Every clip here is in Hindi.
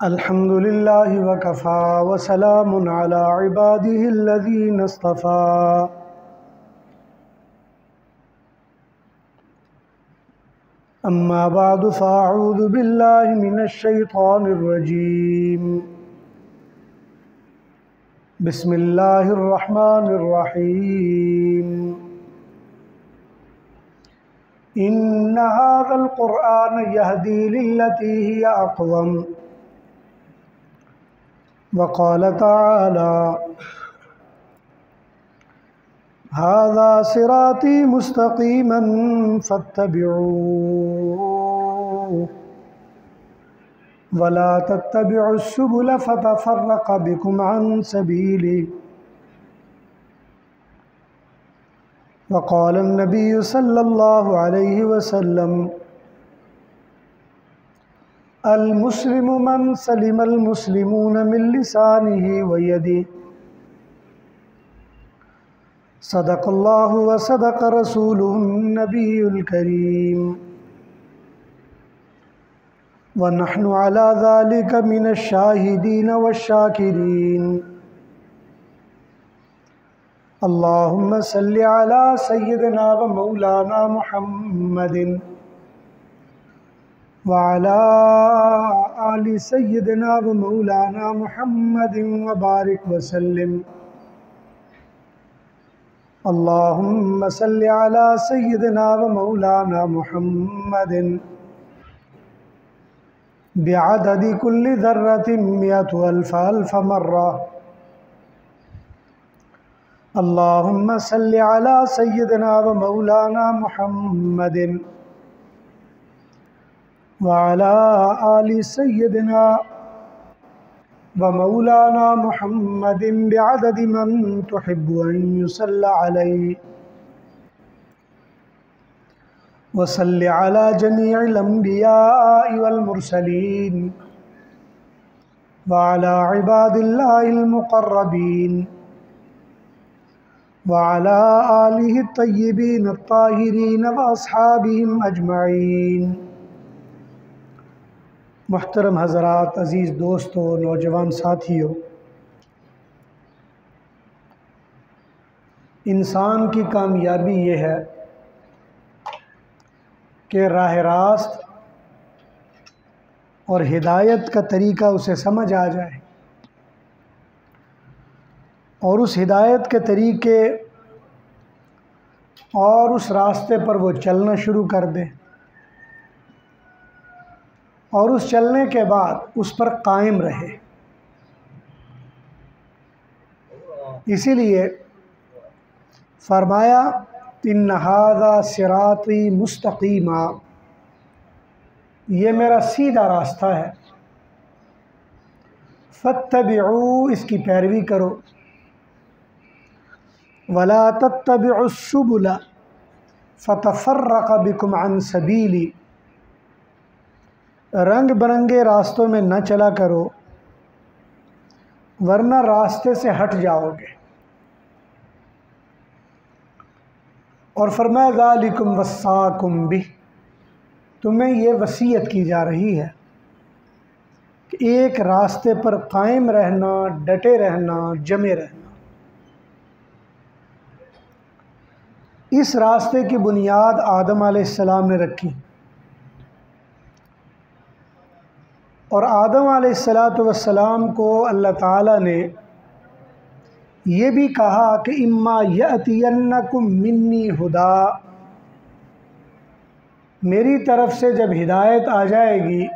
अल्हम्दुलिल्लाह वकफ़ा वसलामुन अला इबादिहिल्लज़ीना इस्तफ़ा। अम्मा बअदु फ़अऊज़ु बिल्लाहि मिनश शैतानिर रजीम। बिस्मिल्लाहिर रहमानिर रहीम। इन्ना हाज़ल क़ुरआन यहदी लिल्लती हिय अक़वम। वक़ाल तआला हाज़ा सिराती मुस्तक़ीमन फ़त्तबिऊहु वला तत्तबिउस्सुबुल फ़तफ़र्रक़ बिकुम अन सबीलिही। वक़ाल अन्नबिय्यु सल्लल्लाहु अलैहि वसल्लम अल मुस्लिमु मन सलिमल मुस्लिमून मिन लिसानिही व यदिही। सदक़ल्लाहु व सदक़ रसूलुहुन नबियुल करीम व नहनु अला ज़ालिका मिनश शाहिदीन वश्शाकिरीन। अल्लाहुम्मा सल्लि अला सय्यिदिना व मौलाना मुहम्मदिन व अला आलि सय्यिदिना व मौलाना मुहम्मदिन व बारिक व सल्लिम। अल्लाहुम्मा सल्लि अला सय्यिदिना व मौलाना मुहम्मदिन बिअददि कुल्लि ज़र्रतिन मिअतु अल्फ़ अल्फ़ मर्रा। अल्लाहुम्मा सल्लि अला सय्यिदिना व मौलाना मुहम्मदिन व अला आलि सय्यिदिना व मौलाना मुहम्मदिन बिअददि मन तुहिब्बु अन युसल्ला अलैहि व सल्लि अला जमीइल अंबियाइ वल मुरसलीन व अला इबादिल्लाहिल मुक़र्रबीन व अला आलिहि तय्यिबीन अत्ताहिरीन व अस्हाबिहिम अजमईन। मुहतरम हज़रात, अज़ीज़ दोस्तों, नौजवान साथियों, इंसान की कामयाबी ये है कि राह रास्त और हिदायत का तरीक़ा उसे समझ आ जाए और उस हिदायत के तरीक़े और उस रास्ते पर वो चलना शुरू कर दे और उस चलने के बाद उस पर कायम रहे। इसीलिए फरमाया इन्ना हाज़ा सिराती मुस्तक़ीमा, ये मेरा सीधा रास्ता है। फ़त्तबिऊ, इसकी पैरवी करो। वला तत्तबिउस्सुबुल फ़तफ़र्रक़ बिकुम अन सबीली, रंग बिरंगे रास्तों में न चला करो वरना रास्ते से हट जाओगे। और फरमाया ज़ालिकुम वस्साकुम बिह, तुम्हें ये वसीयत की जा रही है कि एक रास्ते पर कायम रहना, डटे रहना, जमे रहना। इस रास्ते की बुनियाद आदम अलैहिस्सलाम ने रखी और आदम अलैहिस्सलाम को अल्लाह ताला ने ये भी कहा कि इम्मा यअतियन्नकुम मिन्नी हुदा, मेरी तरफ से जब हिदायत आ जाएगी,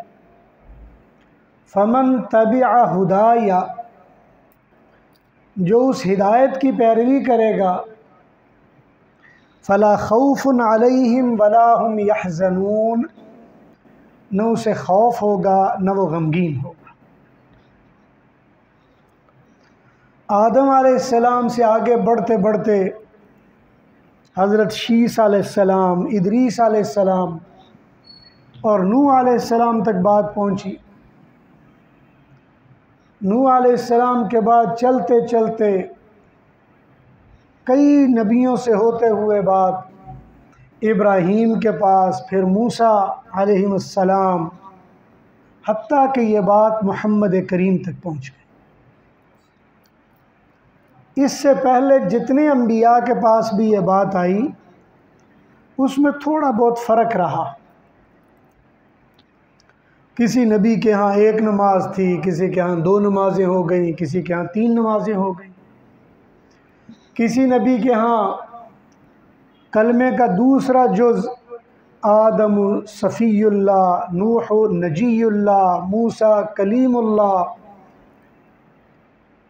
फमन तबिअ हुदाया, जो उस हिदायत की पैरवी करेगा, फ़ला खौफ़ुन अलैहिम वला हुम यहज़नून, न उसे खौफ होगा न वो गमगीन होगा। आदम अलैहिस्सलाम से आगे बढ़ते बढ़ते हज़रत शीस अलैहिस्सलाम, इदरीस अलैहिस्सलाम और नूह अलैहिस्सलाम तक बात पहुँची। नूह अलैहिस्सलाम के बाद चलते चलते कई नबियों से होते हुए बात इब्राहीम के पास, फिर मूसा अलैहिस्सलाम, हत्ता कि ये बात मोहम्मद करीम तक पहुँच गई। इससे पहले जितने अम्बिया के पास भी ये बात आई उसमें थोड़ा बहुत फ़र्क रहा। किसी नबी के यहाँ एक नमाज थी, किसी के यहाँ 2 नमाजें हो गई, किसी के यहाँ 3 नमाजें हो गई। किसी नबी के यहाँ कलमे का दूसरा जुज़ आदम सफ़ीयुल्लाह, नूह नजीयुल्लाह, मूसा कलीमुल्लाह,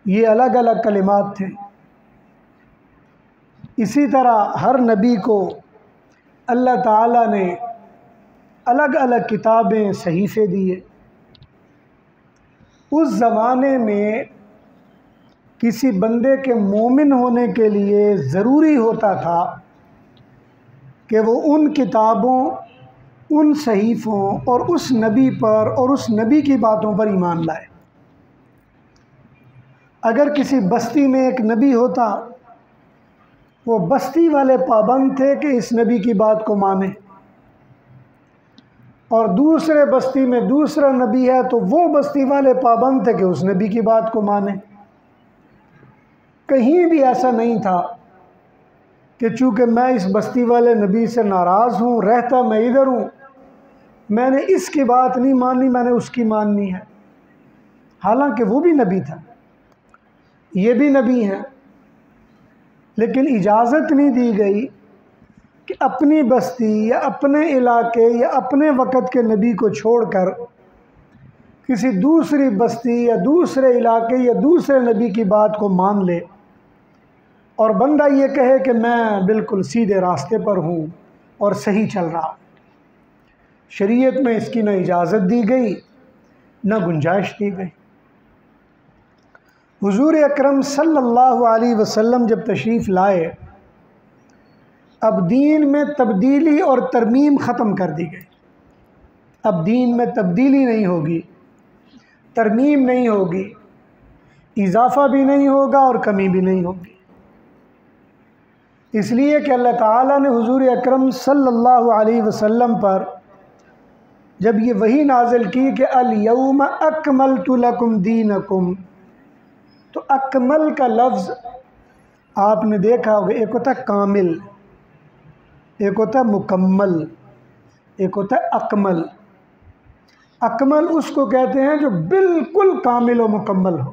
ये अलग अलग कलिमात थे। इसी तरह हर नबी को अल्लाह ताला ने अलग अलग किताबें, सहीफ़े दिए। उस ज़माने में किसी बंदे के मोमिन होने के लिए ज़रूरी होता था कि वो उन किताबों, उन सहीफ़ों और उस नबी पर और उस नबी की बातों पर ईमान लाए। अगर किसी बस्ती में एक नबी होता, वो बस्ती वाले पाबंद थे कि इस नबी की बात को माने, और दूसरे बस्ती में दूसरा नबी है तो वो बस्ती वाले पाबंद थे कि उस नबी की बात को माने। कहीं भी ऐसा नहीं था कि चूँकि मैं इस बस्ती वाले नबी से नाराज़ हूँ, रहता मैं इधर हूँ, मैंने इसकी बात नहीं माननी, मैंने उसकी माननी है। हालांकि वो भी नबी था, ये भी नबी हैं, लेकिन इजाज़त नहीं दी गई कि अपनी बस्ती या अपने इलाके या अपने वक़्त के नबी को छोड़कर किसी दूसरी बस्ती या दूसरे इलाके या दूसरे नबी की बात को मान ले और बंदा ये कहे कि मैं बिल्कुल सीधे रास्ते पर हूँ और सही चल रहा हूँ। शरीयत में इसकी न इजाज़त दी गई, न गुंजाइश दी गई। हुज़ूर अकरम सल्लल्लाहु अलैहि वसल्लम जब तशरीफ़ लाए, अब दीन में तब्दीली और तरमीम ख़त्म कर दी गई। अब दीन में तब्दीली नहीं होगी, तरमीम नहीं होगी, इजाफ़ा भी नहीं होगा और कमी भी नहीं होगी। इसलिए कि अल्लाह ताला ने हुज़ूर अकरम सल्लल्लाहु अलैहि वसल्लम पर जब ये वही नाज़िल की कि अल यौम अकमलतु लकुम दीनकुम, तो अकमल का लफ्ज़ आपने देखा होगा, एक होता है कामिल, एक होता है मुकम्मल, एक होता है अकमल। अकमल उसको कहते हैं जो बिल्कुल कामिल व मुकम्मल हो।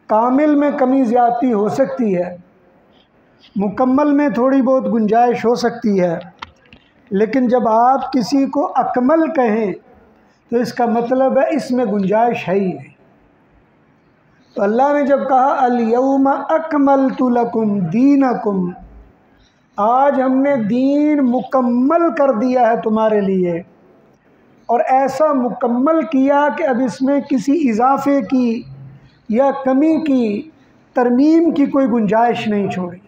कामिल में कमी ज़्यादती हो सकती है, मुकम्मल में थोड़ी बहुत गुंजाइश हो सकती है, लेकिन जब आप किसी को अकमल कहें तो इसका मतलब है इसमें गुंजाइश है ही नहीं। तो अल्लाह ने जब कहा अल यौम अकमलतु लकुम दीनकुम, आज हमने दीन मुकम्मल कर दिया है तुम्हारे लिए, और ऐसा मुकम्मल किया कि अब इसमें किसी इजाफे की या कमी की, तरमीम की कोई गुंजाइश नहीं छोड़ी।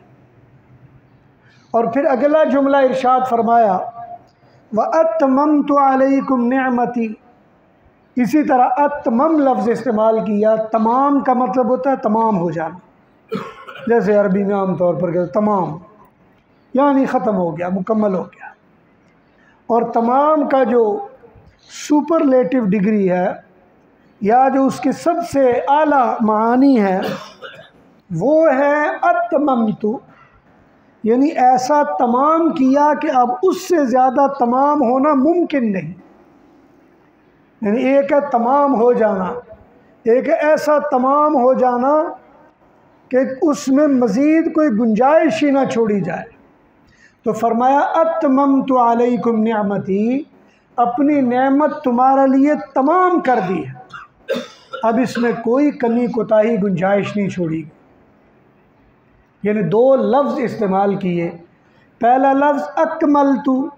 और फिर अगला जुमला इरशाद फरमाया व अत्ममतु अलैकुम निअमती। इसी तरह अत्मम लफ्ज़ इस्तेमाल किया। तमाम का मतलब होता है तमाम हो जाना, जैसे अरबी में आम तौर पर कहते तमाम, यानी ख़त्म हो गया, मुकम्मल हो गया। और तमाम का जो सुपरलेटिव डिग्री है या जो उसकी सबसे आला मानी है वो है अत्ममतु, यानी ऐसा तमाम किया कि अब उससे ज़्यादा तमाम होना मुमकिन नहीं। यानी एक है तमाम हो जाना, एक है ऐसा तमाम हो जाना कि उसमें मज़ीद कोई गुंजाइश ही ना छोड़ी जाए। तो फरमाया अत्ममतु अलैकुम निअमती, अपनी नेमत तुम्हारे लिए तमाम कर दी है, अब इसमें कोई कमी कोताही गुंजाइश नहीं छोड़ी। यानी 2 लफ्ज़ इस्तेमाल किए, पहला लफ्ज़ अकमलतु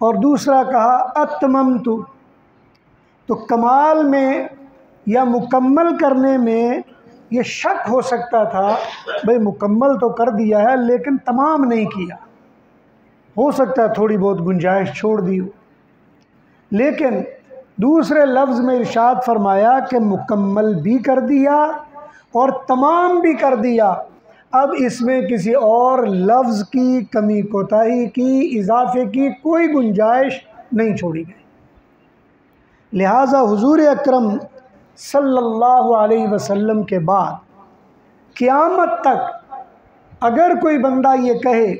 और दूसरा कहा अत्ममतु। तो कमाल में या मुकम्मल करने में ये शक हो सकता था, भाई मुकम्मल तो कर दिया है लेकिन तमाम नहीं किया, हो सकता है थोड़ी बहुत गुंजाइश छोड़ दी हो। लेकिन दूसरे लफ्ज़ में इरशाद फरमाया कि मुकम्मल भी कर दिया और तमाम भी कर दिया। अब इसमें किसी और लफ्ज़ की कमी कोताही की, इजाफे की कोई गुंजाइश नहीं छोड़ी गई। लिहाजा हुजूर अकरम सल्लल्लाहु अलैहि वसल्लम के बाद क़यामत तक अगर कोई बंदा ये कहे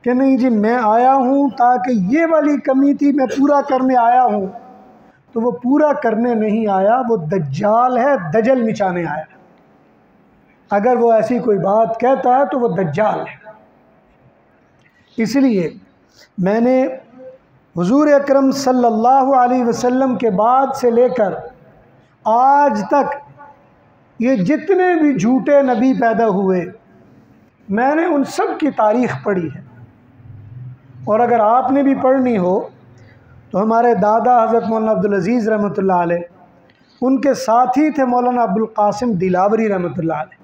कि नहीं जी मैं आया हूँ ताकि ये वाली कमी थी मैं पूरा करने आया हूँ, तो वो पूरा करने नहीं आया, वो दज्जाल है, दजल मचाने आया। अगर वो ऐसी कोई बात कहता है तो वो दज्जाल है। इसलिए मैंने हुजूर अकरम सल्लल्लाहु अलैहि वसल्लम के बाद से लेकर आज तक ये जितने भी झूठे नबी पैदा हुए, मैंने उन सब की तारीख़ पढ़ी है। और अगर आपने भी पढ़नी हो तो हमारे दादा हज़रत मौलाना अब्दुल अज़ीज़ रहमतुल्लाह अलैह, उनके साथी थे मौलाना अब्दुल क़ासिम दिलावरी रहमतुल्लाह अलैह।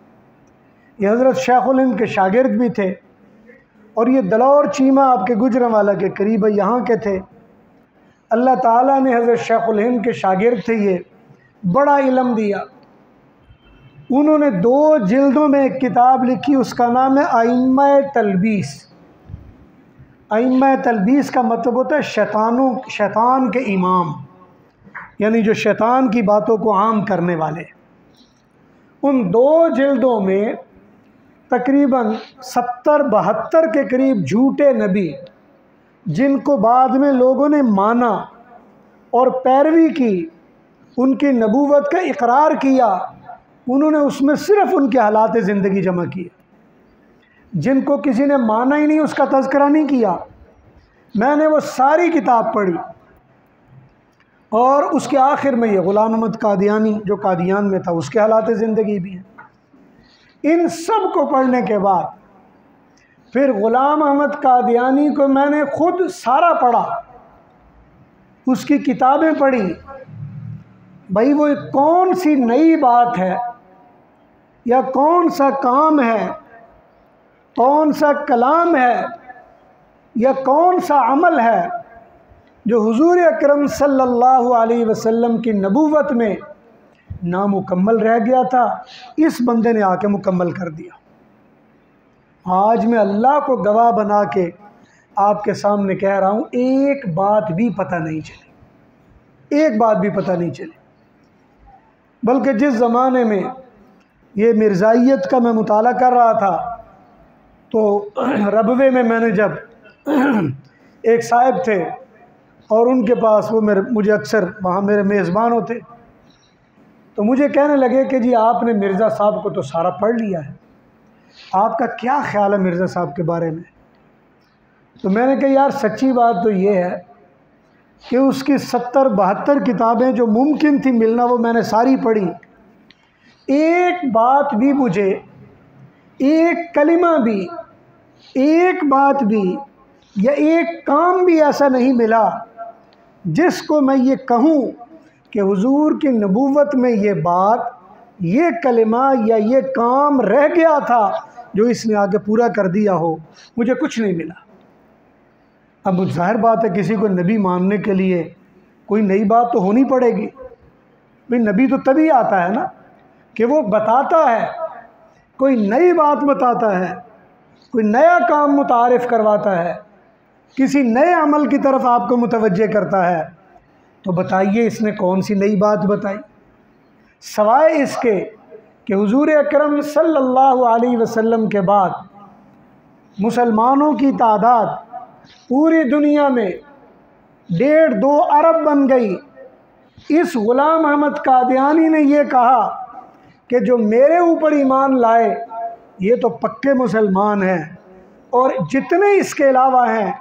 ये हज़रत शेखुल हिंद के शागिर्द भी थे और ये दलौर चीमा आपके गुजरांवाला के करीब यहाँ के थे। अल्लाह ताला ने हज़रत शेखुल हिंद के शागिर्द थे, ये बड़ा इल्म दिया। उन्होंने 2 जिल्दों में एक किताब लिखी, उसका नाम है आइम्मा तलबीस। आइम्मा तलबीस का मतलब होता है शैतान के इमाम, यानी जो शैतान की बातों को आम करने वाले। उन 2 जिल्दों में तकरीबन 70-72 के करीब झूठे नबी, जिनको बाद में लोगों ने माना और पैरवी की, उनकी नबूवत का इकरार किया, उन्होंने उसमें सिर्फ़ उनके हालात ज़िंदगी जमा किए। जिनको किसी ने माना ही नहीं, उसका तज़किरा नहीं किया। मैंने वो सारी किताब पढ़ी और उसके आखिर में ये ग़ुलाम अहमद कादियानी जो कादियान में था, उसके हालात ज़िंदगी भी हैं। इन सब को पढ़ने के बाद फिर ग़ुलाम अहमद कादियानी को मैंने ख़ुद सारा पढ़ा, उसकी किताबें पढ़ी। भाई वो कौन सी नई बात है या कौन सा काम है, कौन सा कलाम है या कौन सा अमल है जो हुजूर अकरम सल्लल्लाहु अलैहि वसल्लम की नबूवत में नामुकम्मल रह गया था, इस बंदे ने आके मुकम्मल कर दिया। आज मैं अल्लाह को गवाह बना के आपके सामने कह रहा हूँ, एक बात भी पता नहीं चली, एक बात भी पता नहीं चली। बल्कि जिस ज़माने में ये मिर्ज़ाइयत का मैं मुताला कर रहा था, तो रबवे में मैंने जब एक साहिब थे और उनके पास वो मुझे अक्सर वहाँ मेरे मेज़बान होते, तो मुझे कहने लगे कि जी आपने मिर्ज़ा साहब को तो सारा पढ़ लिया है, आपका क्या ख़्याल है मिर्ज़ा साहब के बारे में। तो मैंने कहा यार सच्ची बात तो ये है कि उसकी 70-72 किताबें जो मुमकिन थी मिलना, वो मैंने सारी पढ़ी। एक बात भी मुझे, एक कलिमा भी, एक बात भी या एक काम भी ऐसा नहीं मिला जिसको मैं ये कहूँ कि हुजूर की नबूवत में ये बात, ये कलिमा या ये काम रह गया था जो इसने आगे पूरा कर दिया हो। मुझे कुछ नहीं मिला। अब ज़ाहिर बात है किसी को नबी मानने के लिए कोई नई बात तो होनी पड़ेगी। भाई नबी तो तभी आता है ना कि वो बताता है, कोई नई बात बताता है, कोई नया काम मुतारिफ़ करवाता है, किसी नए अमल की तरफ आपको मुतवज्जे करता है। तो बताइए इसने कौन सी नई बात बताई, सवाए इसके कि हुजूर अकरम सल्लल्लाहु अलैहि वसल्लम के बाद मुसलमानों की तादाद पूरी दुनिया में 1.5-2 अरब बन गई। इस ग़ुलाम अहमद कादियानी ने यह कहा कि जो मेरे ऊपर ईमान लाए ये तो पक्के मुसलमान हैं, और जितने इसके अलावा हैं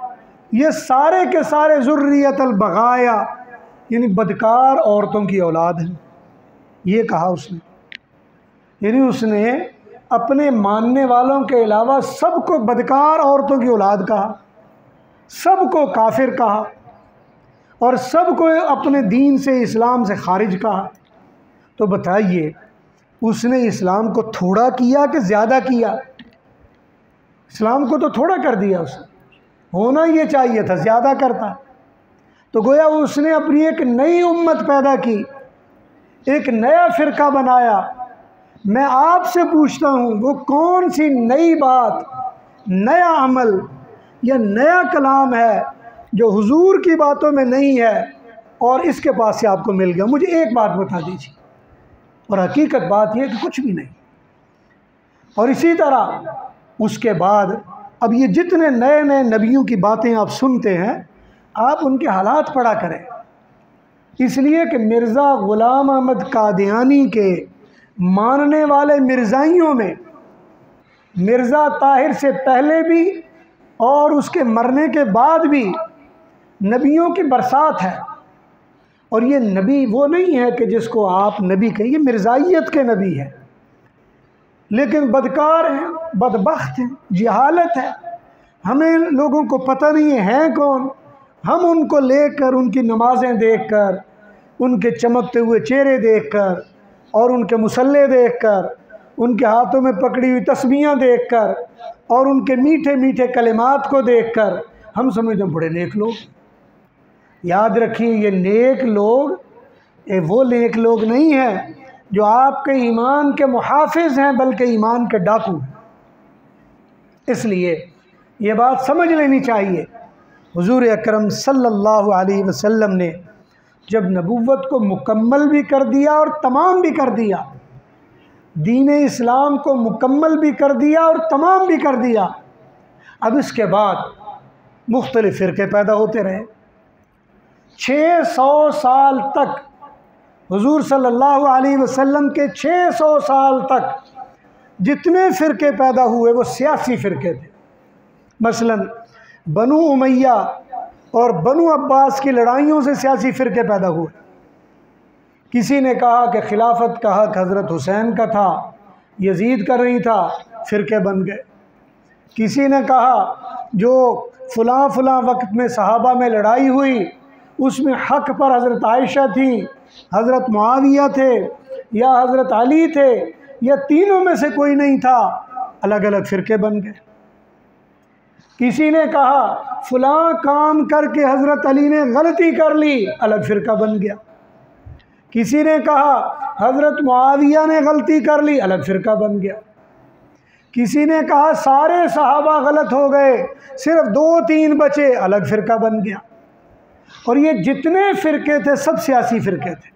ये सारे के सारे ज़ुर्रियतल बगाया, यानी बदकार औरतों की औलाद हैं। ये कहा उसने, यानी उसने अपने मानने वालों के अलावा सबको बदकार औरतों की औलाद कहा, सबको काफिर कहा और सबको अपने दीन से, इस्लाम से खारिज कहा। तो बताइए उसने इस्लाम को थोड़ा किया कि ज़्यादा किया? इस्लाम को तो थोड़ा कर दिया उसने, होना ये चाहिए था ज़्यादा करता। तो गोया उसने अपनी एक नई उम्मत पैदा की, एक नया फ़िरका बनाया मैं आपसे पूछता हूँ वो कौन सी नई बात, नया अमल या नया कलाम है जो हुजूर की बातों में नहीं है और इसके पास से आपको मिल गया, मुझे एक बात बता दीजिए। और हकीकत बात यह कि कुछ भी नहीं। और इसी तरह उसके बाद अब ये जितने नए नए नबियों की बातें आप सुनते हैं, आप उनके हालात पढ़ा करें, इसलिए कि मिर्ज़ा ग़ुलाम अहमद कादियानी के मानने वाले मिर्ज़ाइयों में मिर्ज़ा ताहिर से पहले भी और उसके मरने के बाद भी नबियों की बरसात है। और ये नबी वो नहीं है कि जिसको आप नबी कहें, ये मिर्ज़ाइयत के नबी है, लेकिन बदकार हैं, बदबख्त हैं, जहालत है, हमें लोगों को पता नहीं है कौन। हम उनको लेकर उनकी नमाज़ें देखकर, उनके चमकते हुए चेहरे देखकर और उनके मुसल्ले देखकर, उनके हाथों में पकड़ी हुई तस्बीहां देखकर और उनके मीठे मीठे कलिमात को देखकर हम समझते हैं बड़े नेक लोग। याद रखिए, ये नेक लोग वो नेक लोग नहीं हैं जो आपके ईमान के मुहाफिज हैं, बल्कि ईमान के डाकू हैं। इसलिए ये बात समझ लेनी चाहिए, हुजूर अकरम सल्लल्लाहु अलैहि वसल्लम ने जब नबुव्वत को मुकम्मल भी कर दिया और तमाम भी कर दिया, दीन इस्लाम को मुकम्मल भी कर दिया और तमाम भी कर दिया, अब इसके बाद मुख्तलिफ फ़िरके पैदा होते रहे। 600 साल तक हुजूर सल्लल्लाहु अलैहि वसल्लम के 600 साल तक जितने फ़िरके पैदा हुए वो सियासी फ़िरके थे। मसलन बनु उमैया और बनु अब्बास की लड़ाइयों से सियासी फ़िरके पैदा हुए। किसी ने कहा कि खिलाफत का हक़ हज़रत हुसैन का था, यजीद का नहीं था, फ़िरके बन गए। किसी ने कहा जो फ़लाँ फ़लाँ वक्त में सहाबा में लड़ाई हुई उसमें हक़ पर हज़रत आयशा थी, हज़रत मुआविया थे या हज़रत अली थे, या तीनों में से कोई नहीं था, अलग अलग फ़िरके बन गए। किसी ने कहा फ़लाँ काम करके हज़रत अली ने गलती कर ली, अलग फ़िरका बन गया। किसी ने कहा हज़रत मुआविया ने गलती कर ली, अलग फ़िरका बन गया। किसी ने कहा सारे सहाबा गलत हो गए, सिर्फ 2-3 बचे, अलग फ़िरका बन गया। और ये जितने फ़िरके थे सब सियासी फ़िरके थे,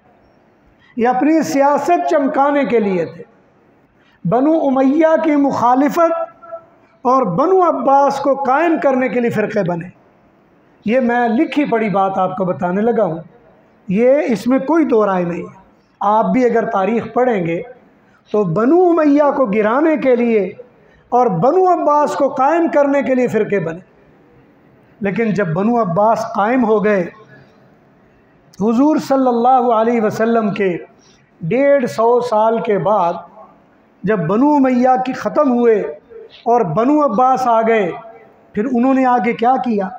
ये अपनी सियासत चमकाने के लिए थे। बनु उमैया की मुखालिफत और बनु अब्बास को कायम करने के लिए फ़िरके बने। ये मैं लिखी पढ़ी बात आपको बताने लगा हूँ, ये इसमें कोई दो राय नहीं है। आप भी अगर तारीख़ पढ़ेंगे तो बनु उमैया को गिराने के लिए और बनु अब्बास को कायम करने के लिए फ़िरके बने। लेकिन जब बनु अब्बास कायम हो गए, हुजूर सल्लल्लाहु अलैहि वसल्लम के 150 साल के बाद जब बनु उमैया की ख़त्म हुए और बनु अब्बास आ गए, फिर उन्होंने आगे क्या किया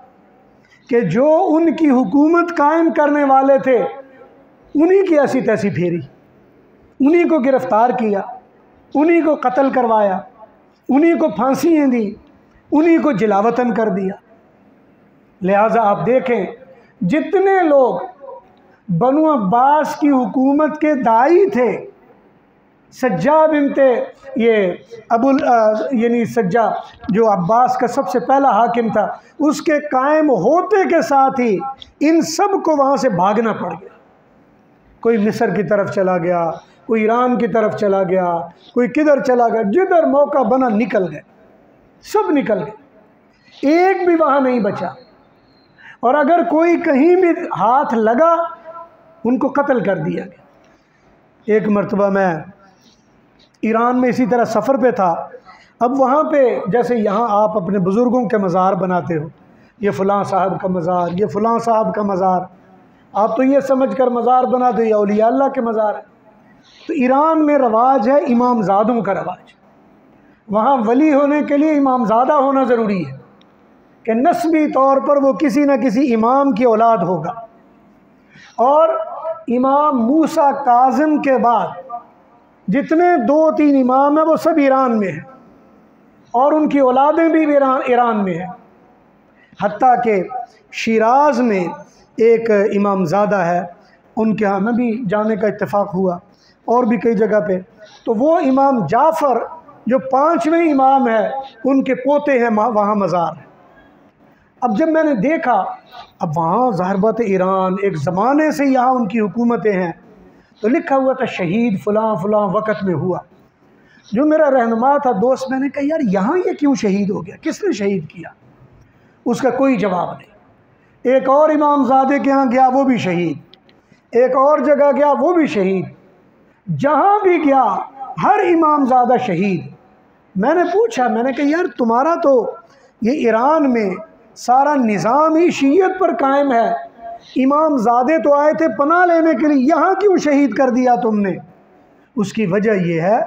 कि जो उनकी हुकूमत कायम करने वाले थे उन्हीं की ऐसी तैसी फेरी, उन्हीं को गिरफ़्तार किया, उन्हीं को कत्ल करवाया, उन्हीं को फांसियाँ दी, उन्हीं को जिलावतन कर दिया। लिहाजा आप देखें, जितने लोग बनु अब्बास की हुकूमत के दाई थे, सज्जा बिनते ये यानी सज्जा जो अब्बास का सबसे पहला हाकिम था, उसके कायम होते के साथ ही इन सब को वहाँ से भागना पड़ गया। कोई मिस्र की तरफ चला गया, कोई ईरान की तरफ चला गया, कोई किधर चला गया, जिधर मौका बना निकल गए, सब निकल गए, एक भी वहाँ नहीं बचा। और अगर कोई कहीं भी हाथ लगा उनको कत्ल कर दिया गया। एक मरतबा मैं ईरान में इसी तरह सफ़र पे था। अब वहाँ पे जैसे यहाँ आप अपने बुज़ुर्गों के मज़ार बनाते हो, ये फ़लाँ साहब का मज़ार, ये फ़लाँ साहब का मज़ार, आप तो ये समझ कर मज़ार बना दो ये औलिया अल्लाह के मज़ार है। तो ईरान में रवाज है इमामज़ादों का रवाज। वहाँ वली होने के लिए इमामज़ादा होना ज़रूरी है कि नस्बी तौर पर वो किसी न किसी इमाम की औलाद होगा। और इमाम मूसा काज़िम के बाद जितने 2-3 इमाम हैं वो सब ईरान में हैं और उनकी औलादें भी ईरान में हैं। हत्ता कि शिराज़ में एक इमामज़ादा है, उनके यहाँ में भी जाने का इत्तेफाक हुआ और भी कई जगह पे। तो वो इमाम जाफ़र जो 5वें इमाम है, उनके पोते हैं, वहाँ मज़ार है। अब जब मैंने देखा, अब वहाँ ज़ाहिर बात है ईरान एक ज़माने से यहाँ उनकी हुकूमतें हैं, तो लिखा हुआ था शहीद फ़लाँ फ़लाँ वक़्त में हुआ। जो मेरा रहनुमा था दोस्त, मैंने कहा यार यहाँ ये क्यों शहीद हो गया, किसने शहीद किया? उसका कोई जवाब नहीं। एक और इमामज़ादे के यहाँ गया, वो भी शहीद। एक और जगह गया, वो भी शहीद। जहाँ भी गया हर इमामज़ादा शहीद। मैंने पूछा, मैंने कहा यार तुम्हारा तो ये ईरान में सारा निज़ाम ही शीयत पर कायम है, इमामज़ादे तो आए थे पनाह लेने के लिए, यहाँ क्यों शहीद कर दिया तुमने? उसकी वजह यह है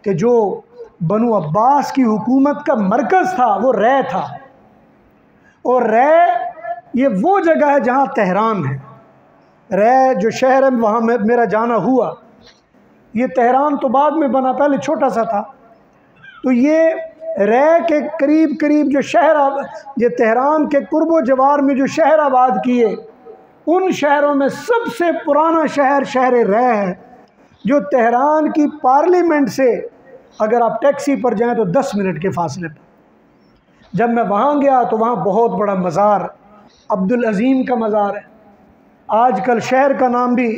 कि जो बनु अब्बास की हुकूमत का मरकज़ था वो रै था, और रै ये वो जगह है जहाँ तेहरान है। रै जो शहर है वहाँ मेरा जाना हुआ। ये तेहरान तो बाद में बना, पहले छोटा सा था। तो ये रै के करीब करीब जो शहर, ये तेहरान के कुर्बो जवार में जो शहर आबाद किए, उन शहरों में सबसे पुराना शहर शहर रै है, जो तेहरान की पार्लियामेंट से अगर आप टैक्सी पर जाएं तो 10 मिनट के फासले पर। जब मैं वहाँ गया तो वहाँ बहुत बड़ा मज़ार अब्दुल अज़ीम का मज़ार है। आजकल शहर का नाम भी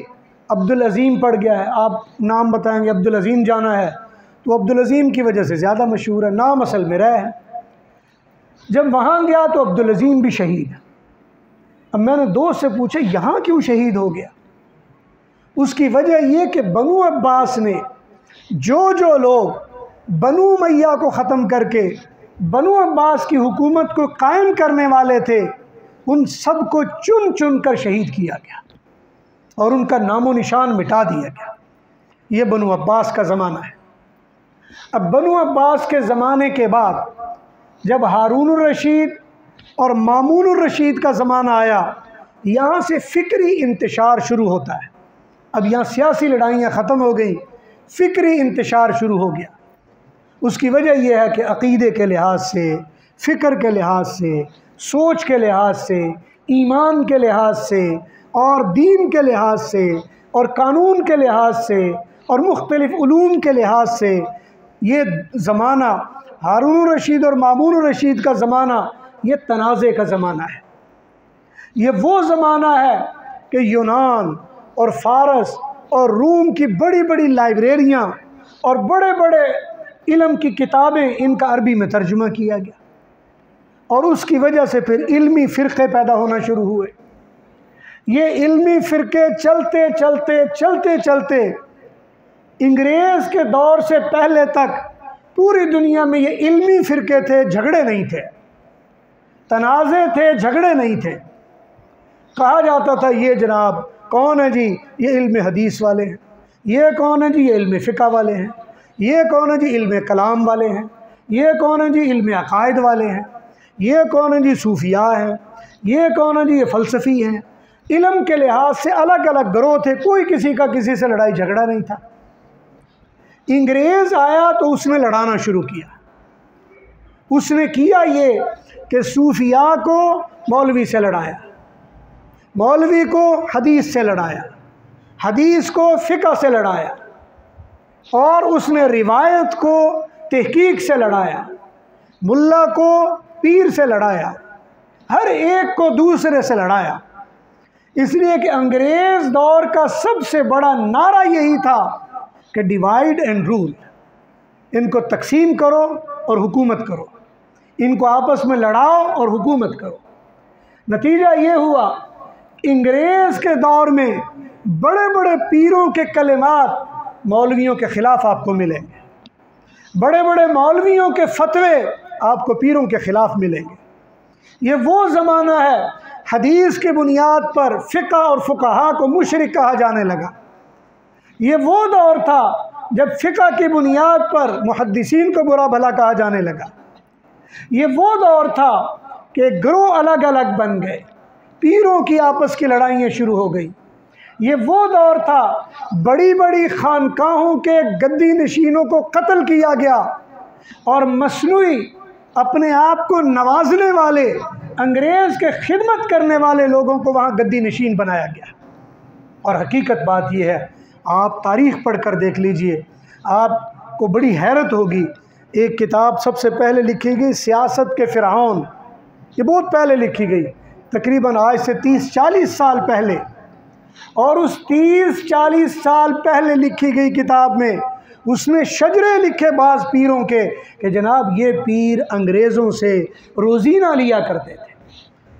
अब्दुल अज़ीम पड़ गया है। आप नाम बताएंगे अब्दुल अज़ीम जाना है तो अब्दुल अज़ीम की वजह से ज़्यादा मशहूर है, नाम असल में रै है। जब वहाँ गया तो अब्दुल अज़ीम भी शहीद है। अब मैंने दोस्त से पूछा यहाँ क्यों शहीद हो गया? उसकी वजह यह कि बनु अब्बास ने जो लोग बनु मैया को ख़त्म करके बनु अब्बास की हुकूमत को कायम करने वाले थे, उन सब को चुन चुन कर शहीद किया गया और उनका नामो निशान मिटा दिया गया। ये बनु अब्बास का ज़माना है। अब बनु अब्बास के ज़माने के बाद जब हारून रशीद और मामून रशीद का ज़माना आया, यहाँ से फ़िक्री इंतशार शुरू होता है। अब यहाँ सियासी लड़ाइयाँ ख़त्म हो गई, फ़िक्री इंतशार शुरू हो गया। उसकी वजह यह है कि अक़ीदे के लिहाज से, फ़िक्र के लिहाज से, सोच के लिहाज से, ईमान के लिहाज से और दीन के लिहाज से और कानून के लिहाज से और मुख्तलिफ़ उलूम के लिहाज से ये ज़माना, हारून रशीद और मामून रशीद का ज़माना, ये तनाज़े का ज़माना है। ये वो ज़माना है कि यूनान और फ़ारस और रूम की बड़ी बड़ी लाइब्रेरियाँ और बड़े बड़े इल्म की किताबें, इनका अरबी में तर्जुमा किया गया और उसकी वजह से फिर इल्मी फ़िरक़े पैदा होना शुरू हुए। ये इल्मी फ़िरक़े चलते चलते चलते चलते अंग्रेज़ के दौर से पहले तक पूरी दुनिया में ये इल्मी फ़िरक़े थे, झगड़े नहीं थे, तनाज़े थे, झगड़े नहीं थे। कहा जाता था ये जनाब कौन है जी, ये इल्म हदीस वाले हैं, ये कौन है जी, ये इल्म फ़िक़्ह वाले हैं, ये कौन है जी, इल्म कलाम वाले हैं, ये कौन है जी, इल्म अक़ाइद वाले हैं, ये कौन है जी, सूफिया हैं, ये कौन है जी, ये फ़लसफ़ी हैं। इल्म के लिहाज से अलग अलग ग्रोह थे, कोई किसी का किसी से लड़ाई झगड़ा नहीं था। अंग्रेज़ आया तो उसने लड़ाना शुरू किया। उसने किया ये कि सूफिया को मौलवी से लड़ाया, मौलवी को हदीस से लड़ाया, हदीस को फ़िक़्ह से लड़ाया और उसने रिवायत को तहक़ीक़ से लड़ाया, मुल्ला को पीर से लड़ाया, हर एक को दूसरे से लड़ाया। इसलिए कि अंग्रेज़ दौर का सबसे बड़ा नारा यही था कि डिवाइड एंड रूल, इनको तकसीम करो और हुकूमत करो, इनको आपस में लड़ाओ और हुकूमत करो। नतीजा ये हुआ, अंग्रेज़ के दौर में बड़े बड़े पीरों के कलिमात मौलवियों के ख़िलाफ़ आपको मिलेंगे, बड़े बड़े मौलवियों के फतवे आपको पीरों के ख़िलाफ़ मिलेंगे। ये वो ज़माना है, हदीस की बुनियाद पर फ़िक़्ह और फ़ुक़हा को मुशरिक कहा जाने लगा। ये वो दौर था जब फ़िक़्ह की बुनियाद पर मुहद्दिसीन को बुरा भला कहा जाने लगा। ये वो दौर था कि ग्रोह अलग अलग बन गए, पीरों की आपस की लड़ाइयाँ शुरू हो गई। ये वो दौर था, बड़ी बड़ी खानकाहों के गद्दी नशीनों को कत्ल किया गया और मसनूई अपने आप को नवाजने वाले, अंग्रेज़ के खिदमत करने वाले लोगों को वहाँ गद्दी नशीन बनाया गया। और हकीकत बात यह है, आप तारीख़ पढ़ कर देख लीजिए, आपको बड़ी हैरत होगी, एक किताब सबसे पहले लिखी गई सियासत के फ़िरऔन, ये बहुत पहले लिखी गई, तकरीबन आज से 30-40 साल पहले। और उस 30-40 साल पहले लिखी गई किताब में उसमें शजरे लिखे बाज़ पीरों के कि जनाब ये पीर अंग्रेज़ों से रोज़ीना लिया करते थे,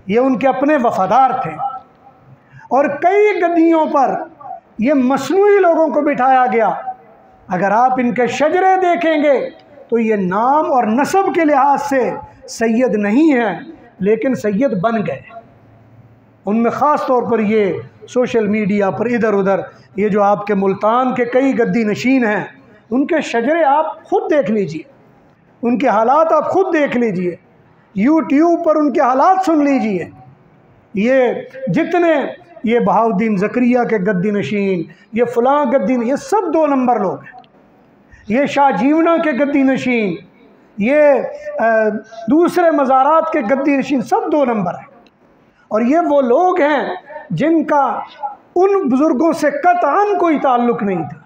ये उनके अपने वफ़ादार थे। और कई गद्दियों पर ये मसनूई लोगों को बिठाया गया। अगर आप इनके शजरे देखेंगे तो ये नाम और नस्ब के लिहाज से सैयद नहीं हैं, लेकिन सैयद बन गए। उनमें ख़ास तौर पर ये सोशल मीडिया पर इधर उधर ये जो आपके मुल्तान के कई गद्दी नशीन हैं, उनके शजरे आप ख़ुद देख लीजिए, उनके हालात आप ख़ुद देख लीजिए, यूट्यूब पर उनके हालात सुन लीजिए। ये जितने ये बहाउद्दीन ज़करिया के गद्दी नशीन, ये फ़लाँ गद्दी, ये सब 2 नंबर लोग हैं। ये शाह जीवना के गद्दी नशीन, ये दूसरे मज़ारात के गद्दी नशीन, सब 2 नंबर हैं। और ये वो लोग हैं जिनका उन बुज़ुर्गों से कतअन कोई ताल्लुक़ नहीं था।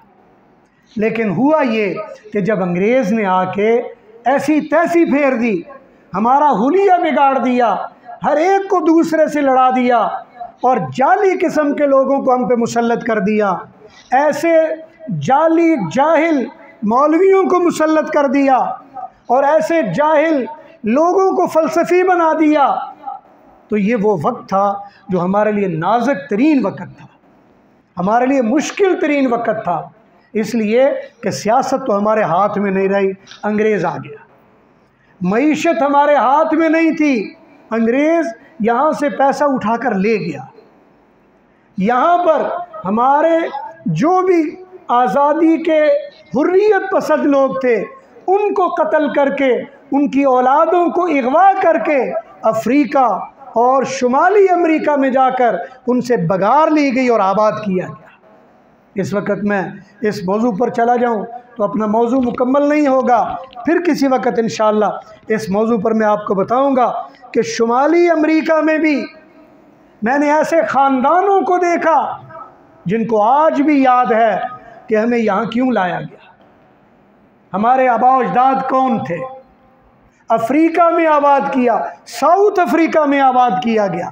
लेकिन हुआ ये कि जब अंग्रेज़ ने आके ऐसी तैसी फेर दी, हमारा हुलिया बिगाड़ दिया, हर एक को दूसरे से लड़ा दिया और जाली किस्म के लोगों को हम पे मुसल्लत कर दिया, ऐसे जाली जाहिल मौलवियों को मुसल्लत कर दिया और ऐसे जाहिल लोगों को फ़लसफ़ी बना दिया, तो ये वो वक्त था जो हमारे लिए नाजुक तरीन वक्त था, हमारे लिए मुश्किल तरीन वक्त था। इसलिए कि सियासत तो हमारे हाथ में नहीं रही, अंग्रेज़ आ गया। मईशत हमारे हाथ में नहीं थी, अंग्रेज़ यहाँ से पैसा उठाकर ले गया। यहाँ पर हमारे जो भी आज़ादी के हुर्रियत पसंद लोग थे, उनको कत्ल करके, उनकी औलादों को अगवा करके अफ्रीका और शुमाली अमेरिका में जाकर उनसे बगार ली गई और आबाद किया गया। इस वक्त मैं इस मौजू पर चला जाऊं तो अपना मौजू मुकम्मल नहीं होगा, फिर किसी वक्त इंशाअल्लाह इस मौजू पर मैं आपको बताऊंगा कि शुमाली अमेरिका में भी मैंने ऐसे ख़ानदानों को देखा जिनको आज भी याद है कि हमें यहाँ क्यों लाया गया, हमारे आबा अजदाद कौन थे। अफ्रीका में आबाद किया, साउथ अफ्रीका में आबाद किया गया।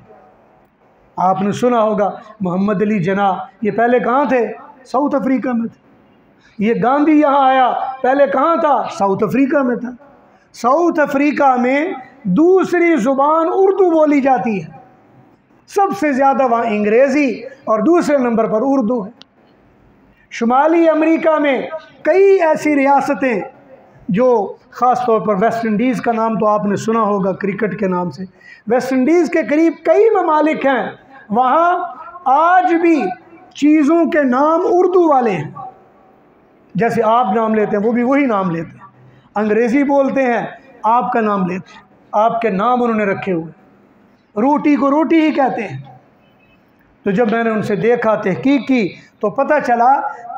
आपने सुना होगा मोहम्मद अली जना, ये पहले कहाँ थे? साउथ अफ्रीका में थे। ये गांधी यहाँ आया, पहले कहाँ था? साउथ अफ्रीका में था। साउथ अफ्रीका में दूसरी ज़ुबान उर्दू बोली जाती है, सबसे ज़्यादा वहाँ अंग्रेज़ी और दूसरे नंबर पर उर्दू है। शुमाली अमेरिका में कई ऐसी रियासतें जो ख़ास तौर पर वेस्ट इंडीज़ का नाम तो आपने सुना होगा क्रिकेट के नाम से, वेस्ट इंडीज़ के करीब कई ममालिक हैं, वहाँ आज भी चीज़ों के नाम उर्दू वाले हैं। जैसे आप नाम लेते हैं वो भी वही नाम लेते हैं, अंग्रेज़ी बोलते हैं, आपका नाम लेते हैं, आपके नाम उन्होंने रखे हुए। रोटी को रोटी ही कहते हैं। तो जब मैंने उनसे देखा, तहकीक की, तो पता चला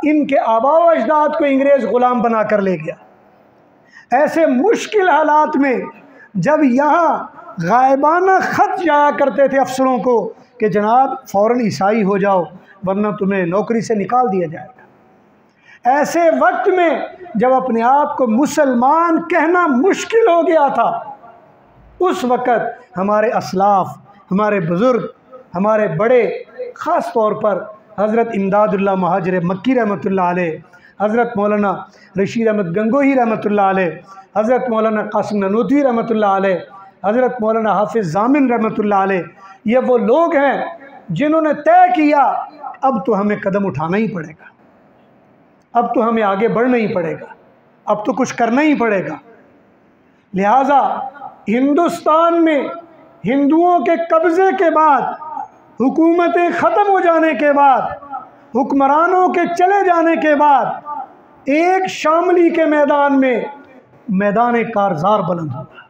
इनके आबा व अजदाद को अंग्रेज़ ग़ुलाम बना कर ले गया। ऐसे मुश्किल हालात में जब यहाँ गायबाना ख़त जाया करते थे अफसरों को कि जनाब फ़ौरन ईसाई हो जाओ वरना तुम्हें नौकरी से निकाल दिया जाएगा, ऐसे वक्त में जब अपने आप को मुसलमान कहना मुश्किल हो गया था, उस वक़्त हमारे असलाफ़, हमारे बुज़ुर्ग, हमारे बड़े, ख़ास तौर पर हज़रत इमदादुल्लाह महाजिर मक्की रहमतुल्लाह अलैह, हज़रत मौलाना रशीद अहमद गंगोही रहमतुल्लाह अलैह, हज़रत मौलाना कासिम ननूतवी रहमतुल्लाह अलैह, हज़रत मौलाना हाफिज़ ज़ामिन रहमतुल्लाह अलैह, ये वो लोग हैं जिन्होंने तय किया अब तो हमें कदम उठाना ही पड़ेगा, अब तो हमें आगे बढ़ना ही पड़ेगा, अब तो कुछ करना ही पड़ेगा। लिहाजा हिंदुस्तान में हिंदुओं के कब्ज़े के बाद, हुकूमतें ख़त्म हो जाने के बाद, हुक्मरानों के चले जाने के बाद एक शामली के मैदान में मैदान कारज़ार बुलंद हुआ।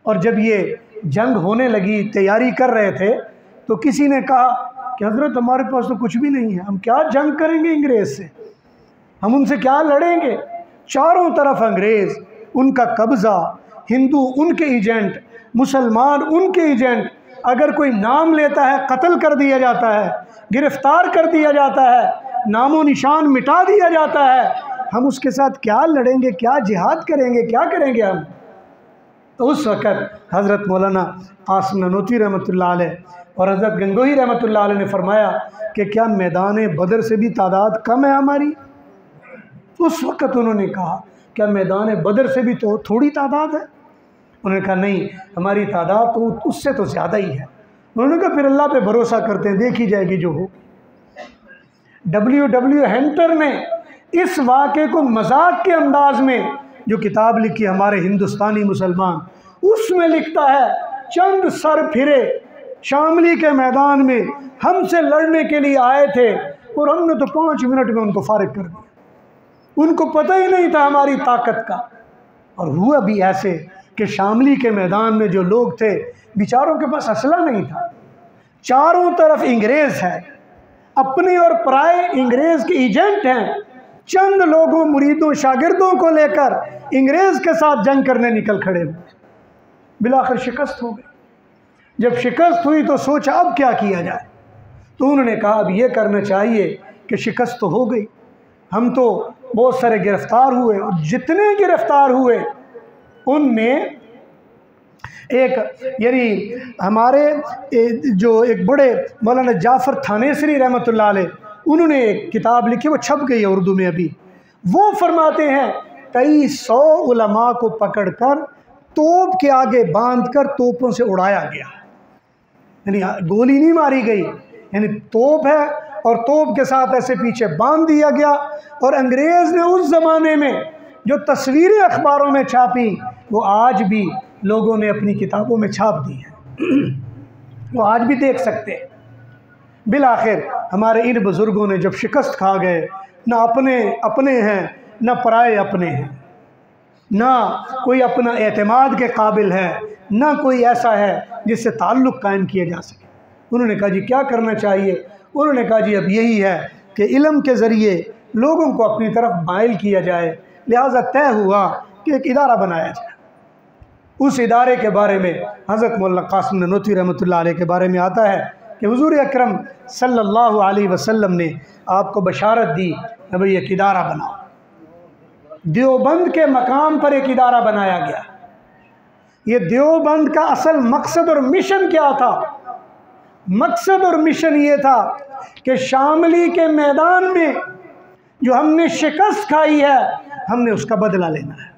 और जब ये जंग होने लगी, तैयारी कर रहे थे, तो किसी ने कहा कि हज़रत हमारे पास तो कुछ भी नहीं है, हम क्या जंग करेंगे अंग्रेज़ से, हम उनसे क्या लड़ेंगे। चारों तरफ अंग्रेज़, उनका कब्ज़ा, हिंदू उनके एजेंट, मुसलमान उनके एजेंट, अगर कोई नाम लेता है कत्ल कर दिया जाता है, गिरफ़्तार कर दिया जाता है, नामो निशान मिटा दिया जाता है। हम उसके साथ क्या लड़ेंगे, क्या जिहाद करेंगे, क्या करेंगे हम। तो उस वक़्त हज़रत मौलाना कासिम ननोतवी रहमतुल्लाह अलैह और हज़रत गंगोही रहमतुल्लाह अलैह ने फरमाया कि क्या मैदान बदर से भी तादाद कम है हमारी। उस वक़्त उन्होंने कहा क्या मैदान बदर से भी तो थोड़ी तादाद है। उन्होंने कहा नहीं, हमारी तादाद तो उससे तो ज़्यादा ही है। उन्होंने कहा फिर अल्लाह पे भरोसा करते हैं, देखी जाएगी जो हो। W हेंटर ने इस वाक़े को मजाक के अंदाज में जो किताब लिखी हमारे हिंदुस्तानी मुसलमान, उसमें लिखता है चंद सर फिरे शामली के मैदान में हमसे लड़ने के लिए आए थे और हमने तो 5 मिनट में उनको फारिग कर दिया। उनको पता ही नहीं था हमारी ताकत का। और हुआ भी ऐसे कि शामली के मैदान में जो लोग थे बेचारों के पास असला नहीं था, चारों तरफ इंग्रेज़ है, अपने और पराए इंग्रेज़ के एजेंट हैं। चंद लोगों, मुरीदों, शागिर्दों को लेकर इंग्रेज़ के साथ जंग करने निकल खड़े हुए। बिलाखिर शिकस्त हो गई। जब शिकस्त हुई तो सोचा अब क्या किया जाए। तो उन्होंने कहा अब ये करना चाहिए कि शिकस्त तो हो गई, हम तो बहुत सारे गिरफ़्तार हुए और जितने गिरफ़्तार हुए उनमें एक यानी हमारे जो एक बड़े मौलाना जाफ़र थानेसरी रहमतुल्लाह अलैह, उन्होंने एक किताब लिखी, वो छप गई है उर्दू में अभी। वो फरमाते हैं कई 100 उलमा को पकड़कर तोप के आगे बांधकर तोपों से उड़ाया गया। यानी गोली नहीं मारी गई, यानी तोप है और तोप के साथ ऐसे पीछे बांध दिया गया। और अंग्रेज़ ने उस ज़माने में जो तस्वीरें अखबारों में छापी वो आज भी लोगों ने अपनी किताबों में छाप दी हैं, वो आज भी देख सकते हैं। बिलाखिर हमारे इन बुज़ुर्गों ने जब शिकस्त खा गए, ना अपने हैं ना पराए अपने हैं, ना कोई अपना एतमाद के काबिल है, ना कोई ऐसा है जिससे ताल्लुक़ कायम किया जा सके। उन्होंने कहा जी क्या करना चाहिए। उन्होंने कहा जी अब यही है कि इल्म के ज़रिए लोगों को अपनी तरफ माइल किया जाए। लिहाजा तय हुआ कि एक इदारा बनाया जाए। उस इदारे के बारे में हज़रत मौलाना कासिम ननोतवी रहमतुल्लाह अलैह के बारे में आता है कि हुज़ूर अकरम सल्लल्लाहु अलैहि वसल्लम ने आपको बशारत दी कि भाई एक इदारा बनाओ। देवबंद के मकाम पर एक इदारा बनाया गया। ये देवबंद का असल मकसद और मिशन क्या था? मकसद और मिशन ये था कि शामली के मैदान में जो हमने शिकस्त खाई है हमने उसका बदला लेना है।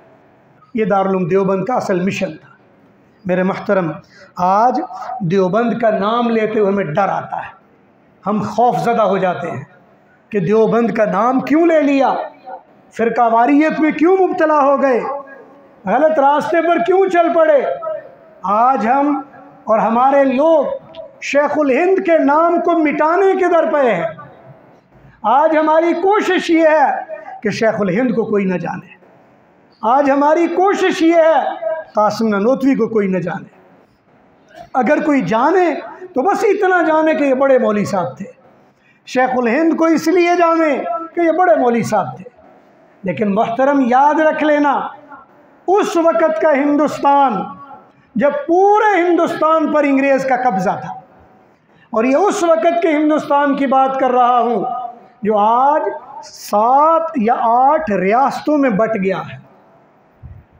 ये दारुल उलूम देवबंद का असल मिशन था। मेरे मुहतरम, आज देवबंद का नाम लेते हुए हमें डर आता है, हम खौफज़दा हो जाते हैं कि देवबंद का नाम क्यों ले लिया, फ़िरकावारियत में क्यों मुब्तला हो गए, गलत रास्ते पर क्यों चल पड़े। आज हम और हमारे लोग शेखुल हिंद के नाम को मिटाने के दर पे हैं। आज हमारी कोशिश ये है कि शेखुल हिंद को कोई न जाने। आज हमारी कोशिश ये है कासिम ननोतवी को कोई न जाने। अगर कोई जाने तो बस इतना जाने कि ये बड़े मौली साहब थे। शेखुल हिंद को इसलिए जाने कि ये बड़े मौली साहब थे। लेकिन मुहतरम याद रख लेना, उस वक़्त का हिंदुस्तान जब पूरे हिंदुस्तान पर इंग्रेज़ का कब्ज़ा था, और ये उस वक़्त के हिंदुस्तान की बात कर रहा हूँ जो आज 7 या 8 रियासतों में बट गया है।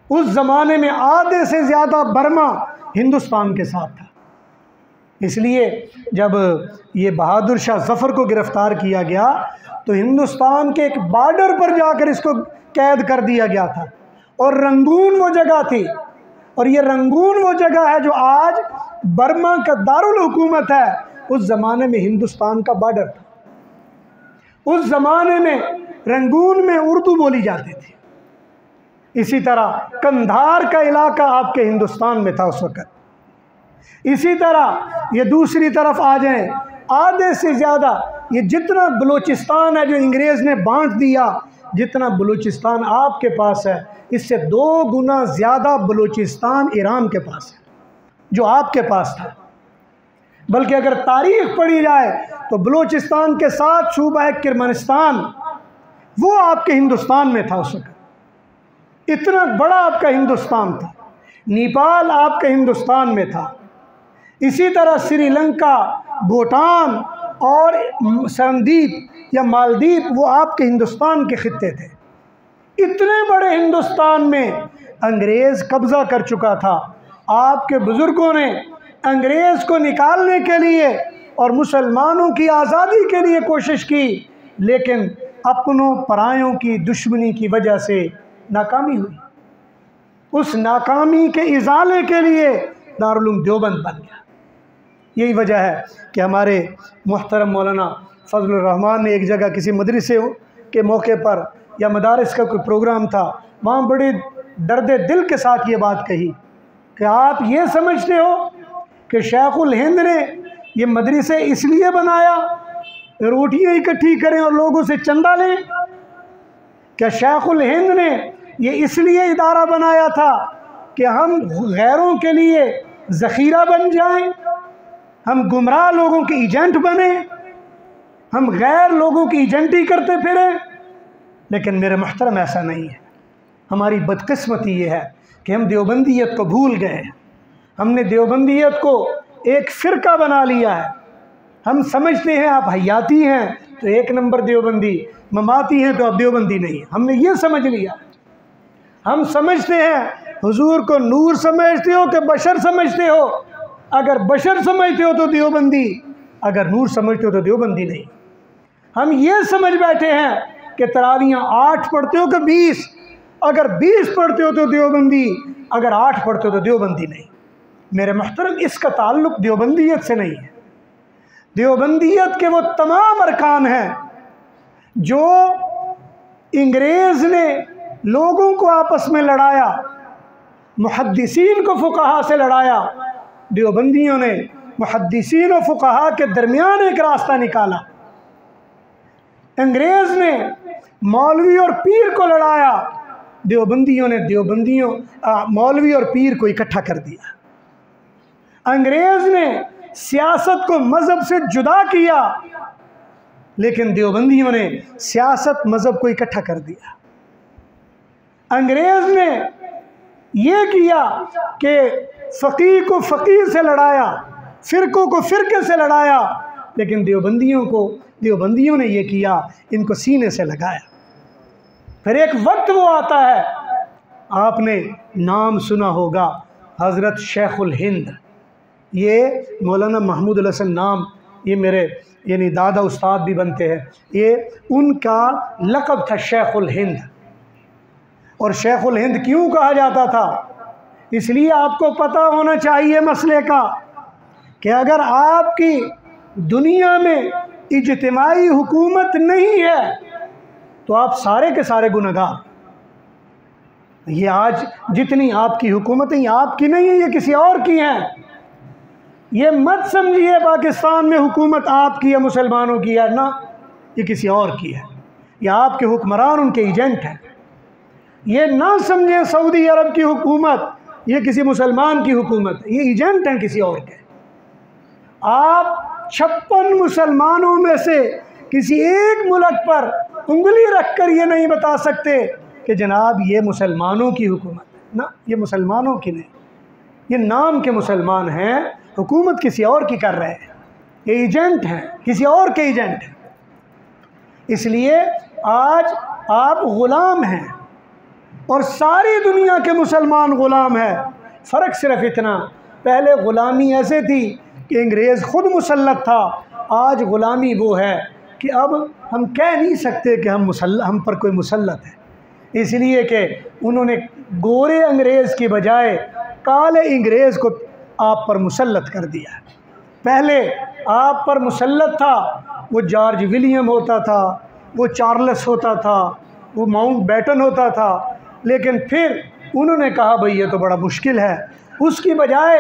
उस ज़माने में आधे से ज़्यादा बर्मा हिंदुस्तान के साथ था। इसलिए जब ये बहादुर शाह ज़फ़र को गिरफ़्तार किया गया तो हिंदुस्तान के एक बॉर्डर पर जाकर इसको कैद कर दिया गया था। और रंगून वो जगह थी, और ये रंगून वो जगह है जो आज बर्मा का दारुल हुकूमत है। उस ज़माने में हिंदुस्तान का बॉर्डर था। उस ज़माने में रंगून में उर्दू बोली जाती थी। इसी तरह कंधार का इलाका आपके हिंदुस्तान में था उस वक़्त। इसी तरह ये दूसरी तरफ आ जाएं, आधे से ज़्यादा ये जितना बलूचिस्तान है जो अंग्रेज़ ने बांट दिया, जितना बलूचिस्तान आपके पास है इससे 2 गुना ज़्यादा बलूचिस्तान ईरान के पास है जो आपके पास था। बल्कि अगर तारीख़ पढ़ी जाए तो बलूचिस्तान के साथ सूबा है किर्मानिस्तान, वो आपके हिंदुस्तान में था उस वक़्त। इतना बड़ा आपका हिंदुस्तान था। नेपाल आपके हिंदुस्तान में था। इसी तरह श्रीलंका, भूटान और संदीप या मालदीव वो आपके हिंदुस्तान के खित्ते थे। इतने बड़े हिंदुस्तान में अंग्रेज़ कब्ज़ा कर चुका था। आपके बुज़ुर्गों ने अंग्रेज़ को निकालने के लिए और मुसलमानों की आज़ादी के लिए कोशिश की, लेकिन अपनों परायों की दुश्मनी की वजह से नाकामी हुई। उस नाकामी के इज़ाले के लिए दारुल उलूम देवबंद बन गया। यही वजह है कि हमारे मुहतरम मौलाना फजलुर रहमान ने एक जगह किसी मदरसे के मौके पर या मदारिस का कोई प्रोग्राम था, वहाँ बड़े दर्द दिल के साथ ये बात कही कि आप ये समझते हो कि शेखुल हिंद ने ये मदरसे इसलिए बनाया रोटियाँ इकट्ठी करें और लोगों से चंदा लें? क्या शेखुल हिंद ने ये इसलिए इदारा बनाया था कि हम गैरों के लिए ज़ख़ीरा बन जाएं, हम गुमराह लोगों के एजेंट बने, हम गैर लोगों की एजेंटी करते फिरें? लेकिन मेरे मुहतरम ऐसा नहीं है। हमारी बदकिस्मती ये है कि हम देवबंदियत को भूल गए हैं। हमने देवबंदियत को एक फ़िरका बना लिया है। हम समझते हैं आप हयाती हैं तो एक नंबर देवबंदी, ममाती हैं तो आप देवबंदी नहीं। हमने ये समझ लिया। हम समझते हैं हुजूर को नूर समझते हो कि बशर समझते हो? अगर बशर समझते हो तो देवबंदी, अगर नूर समझते हो तो देवबंदी नहीं। हम ये समझ बैठे हैं कि तरावियाँ 8 पढ़ते हो कि 20, अगर 20 पढ़ते हो तो देवबंदी, अगर 8 पढ़ते हो तो देवबंदी नहीं। मेरे मुहतरम, इसका ताल्लुक़ देवबंदियत से नहीं है। देवबंदियत के वो तमाम अरकान हैं जो अंग्रेज़ ने लोगों को आपस में लड़ाया, मुहद्दिसीन को फुक़हा से लड़ाया। देवबंदियों ने मुहद्दिसीन और फुक़हा के दरमियान एक रास्ता निकाला। अंग्रेज़ ने मौलवी और पीर को लड़ाया, देवबंदियों ने मौलवी और पीर को इकट्ठा कर दिया। अंग्रेज़ ने सियासत को मज़हब से जुदा किया, लेकिन देवबंदियों ने सियासत मज़हब को इकट्ठा कर दिया। अंग्रेज़ ने ये किया कि फ़कीह को फ़कीह से लड़ाया, फ़िरक़ों को फ़िरक़े से लड़ाया, लेकिन देवबंदियों ने ये किया, इनको सीने से लगाया। फिर एक वक्त वो आता है, आपने नाम सुना होगा हज़रत शेखुल हिंद। ये मौलाना महमूद हसन नाम, ये मेरे यानी दादा उस्ताद भी बनते हैं, ये उनका लक़ब था शेखुल हिंद। और शेखुल हिंद क्यों कहा जाता था? इसलिए आपको पता होना चाहिए मसले का कि अगर आपकी दुनिया में इज्तिमाई हुकूमत नहीं है तो आप सारे के सारे गुनहगार। ये आज जितनी आपकी हुकूमतें, ये आपकी नहीं है, ये किसी और की हैं। ये मत समझिए पाकिस्तान में हुकूमत आपकी या मुसलमानों की है, ना, ये किसी और की है। ये आपके हुक्मरान उनके एजेंट हैं। ये ना समझें सऊदी अरब की हुकूमत ये किसी मुसलमान की हुकूमत, ये एजेंट हैं किसी और के। आप 56 मुसलमानों में से किसी एक मुल्क पर उंगली रखकर ये नहीं बता सकते कि जनाब ये मुसलमानों की हुकूमत है। ना, ये मुसलमानों की नहीं, ये नाम के मुसलमान हैं, हुकूमत किसी और की कर रहे हैं, ये एजेंट हैं, किसी और के एजेंट हैं। इसलिए आज आप ग़ुलाम हैं और सारी दुनिया के मुसलमान ग़ुलाम हैं। फ़र्क सिर्फ इतना, पहले ग़ुलामी ऐसे थी कि अंग्रेज़ ख़ुद मुसल्लत था, आज ग़ुलामी वो है कि अब हम कह नहीं सकते कि हम पर कोई मुसल्लत है, इसलिए कि उन्होंने गोरे अंग्रेज़ की बजाय काले अंग्रेज़ को आप पर मुसल्लत कर दिया। पहले आप पर मुसल्लत था वो जॉर्ज विलियम होता था, वो चार्ल्स होता था, वो माउंट बैटन होता था, लेकिन फिर उन्होंने कहा भाई ये तो बड़ा मुश्किल है। उसकी बजाय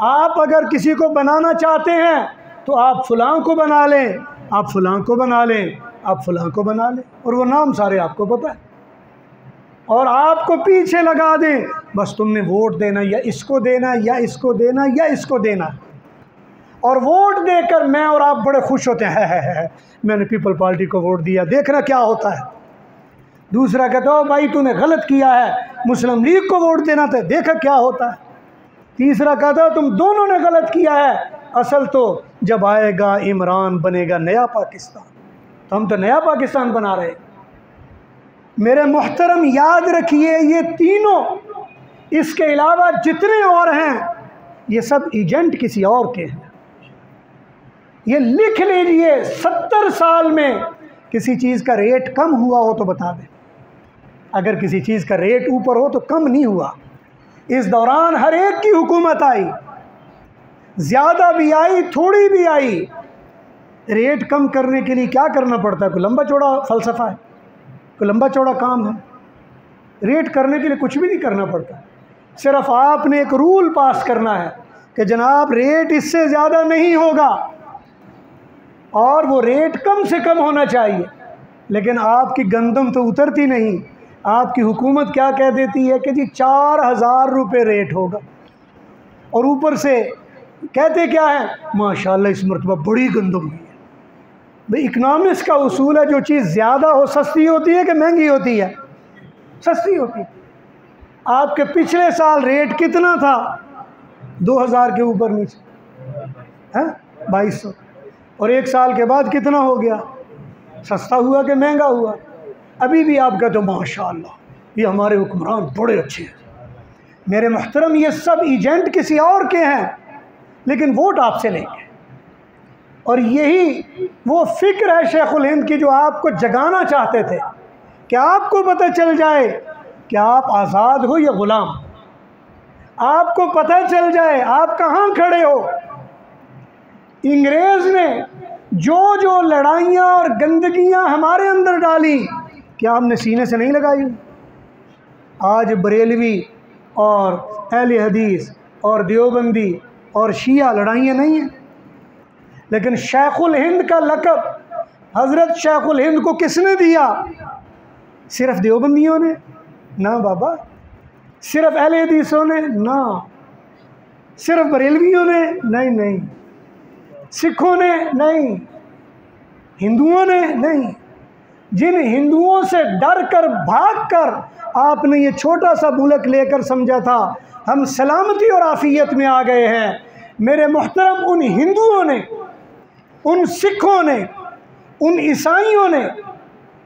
आप अगर किसी को बनाना चाहते हैं तो आप फ़लाँ को बना लें, आप फ़लाँ को बना लें, आप फ़लाँ को बना लें, और वो नाम सारे आपको पता है, और आपको पीछे लगा दें, बस तुमने वोट देना, या इसको देना, या इसको देना, या इसको देना। और वोट देकर मैं और आप बड़े खुश होते हैं, है, मैंने पीपल पार्टी को वोट दिया, देखना क्या होता है। दूसरा कहता हो भाई तूने गलत किया है, मुस्लिम लीग को वोट देना था, देखा क्या होता है। तीसरा कहता हो तुम दोनों ने गलत किया है, असल तो जब आएगा इमरान बनेगा नया पाकिस्तान, तो हम तो नया पाकिस्तान बना रहे हैं। मेरे मुहतरम याद रखिए, ये तीनों, इसके अलावा जितने और हैं, ये सब एजेंट किसी और के हैं। ये लिख लीजिए, 70 साल में किसी चीज़ का रेट कम हुआ हो तो बता दें। अगर किसी चीज़ का रेट ऊपर हो तो कम नहीं हुआ। इस दौरान हर एक की हुकूमत आई, ज़्यादा भी आई, थोड़ी भी आई। रेट कम करने के लिए क्या करना पड़ता है? कोई लंबा चौड़ा फ़लसफ़ा है, कोई लंबा चौड़ा काम है? रेट करने के लिए कुछ भी नहीं करना पड़ता। सिर्फ आपने एक रूल पास करना है कि जनाब रेट इससे ज़्यादा नहीं होगा और वो रेट कम से कम होना चाहिए। लेकिन आपकी गंदम तो उतरती नहीं। आपकी हुकूमत क्या कह देती है कि जी 4000 रुपये रेट होगा, और ऊपर से कहते क्या है, माशाल्लाह इस मरतबा बड़ी गंदम हुई है। भाई इकनॉमिक्स का उसूल है, जो चीज़ ज़्यादा हो सस्ती होती है कि महंगी होती है? सस्ती होती है। आपके पिछले साल रेट कितना था? 2000 के ऊपर नीचे है, 2200। और एक साल के बाद कितना हो गया? सस्ता हुआ कि महंगा हुआ? अभी भी आप कहते हो माशाअल्लाह ये हमारे हुक्मरान बड़े अच्छे हैं। मेरे मुहतरम, ये सब एजेंट किसी और के हैं, लेकिन वोट आपसे लेंगे। और यही वो फ़िक्र है शेखुल हिंद की, जो आपको जगाना चाहते थे कि आपको पता चल जाए कि आप आज़ाद हो या ग़ुलाम। आपको पता चल जाए आप कहाँ खड़े हो। अंग्रेज़ ने जो जो लड़ाइयाँ और गंदगियाँ हमारे अंदर डाली, क्या हमने सीने से नहीं लगाई? आज बरेलवी और अहले हदीस और देवबंदी और शिया लड़ाइयाँ नहीं हैं। लेकिन शेखुल हिंद का लक़ब हज़रत शेखुल हिंद को किसने दिया? सिर्फ़ देवबंदियों ने? ना बाबा। सिर्फ़ अहले हदीसों ने? ना। सिर्फ़ बरेलवियों ने? नहीं नहीं। सिखों ने? नहीं। हिंदुओं ने? नहीं। जिन हिंदुओं से डर कर भाग कर आपने ये छोटा सा मुल्क लेकर समझा था हम सलामती और आफियत में आ गए हैं, मेरे मुहतरम, उन हिंदुओं ने, उन सिखों ने, उन ईसाइयों ने,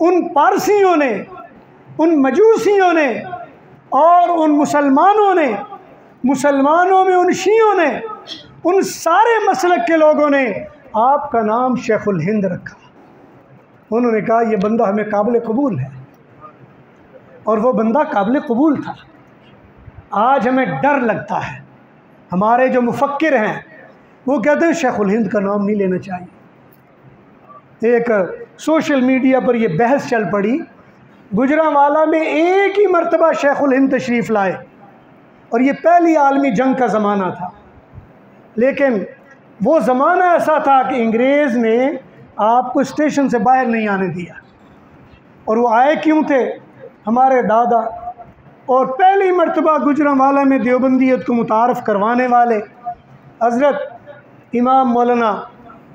उन पारसियों ने, उन मजूसियों ने और उन मुसलमानों ने, मुसलमानों में उन शियों ने, उन सारे मसलक के लोगों ने आपका नाम शेखुल हिंद रखा। उन्होंने कहा यह बंदा हमें काबिल कबूल है, और वो बंदा काबिल कबूल था। आज हमें डर लगता है। हमारे जो मुफक्किर हैं वो कहते हैं शेखुल हिंद का नाम नहीं लेना चाहिए। एक सोशल मीडिया पर यह बहस चल पड़ी, गुजरांवाला में एक ही मरतबा शेखुल हिंद तशरीफ़ लाए, और ये पहली आलमी जंग का ज़माना था। लेकिन वो ज़माना ऐसा था कि अंग्रेज़ ने आपको स्टेशन से बाहर नहीं आने दिया। और वो आए क्यों थे? हमारे दादा, और पहली मरतबा गुजरांवाला में देवबंदियत को मुतारफ़ करवाने वाले हज़रत इमाम मौलाना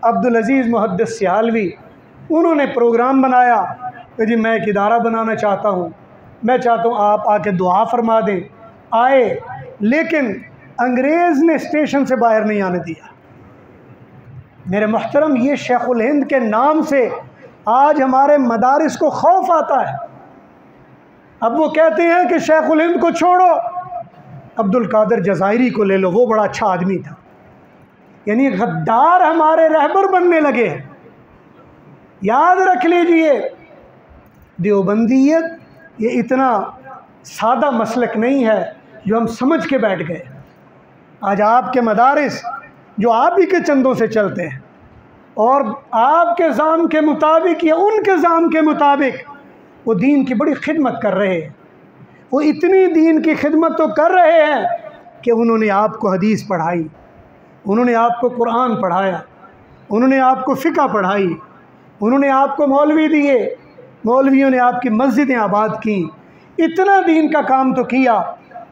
अब्दुल अज़ीज़ मुहद्दिस सियालवी, उन्होंने प्रोग्राम बनाया कि जी मैं एक इदारा बनाना चाहता हूँ, मैं चाहता हूँ आप आके दुआ फरमा दें। आए, लेकिन अंग्रेज़ ने स्टेशन से बाहर नहीं आने दिया। मेरे मुहतरम, ये शेखुल हिंद के नाम से आज हमारे मदारिस को खौफ आता है। अब वो कहते हैं कि शेखुल हिंद को छोड़ो, अब्दुल कादिर जज़ायरी को ले लो, वो बड़ा अच्छा आदमी था। यानी गद्दार हमारे रहबर बनने लगे हैं। याद रख लीजिए, देवबंदियत ये इतना सादा मसलक नहीं है जो हम समझ के बैठ गए। आज आपके मदारिस जो आप ही के चंदों से चलते हैं और आपके ज़ाम के मुताबिक या उनके ज़ाम के मुताबिक वो दीन की बड़ी खिदमत कर रहे हैं। वो इतनी दीन की खिदमत तो कर रहे हैं कि उन्होंने आपको हदीस पढ़ाई, उन्होंने आपको कुरान पढ़ाया, उन्होंने आपको फ़िक़्ह पढ़ाई, उन्होंने आपको मौलवी दिए, मौलवियों ने आपकी मस्जिदें आबाद की। इतना दीन का काम तो किया,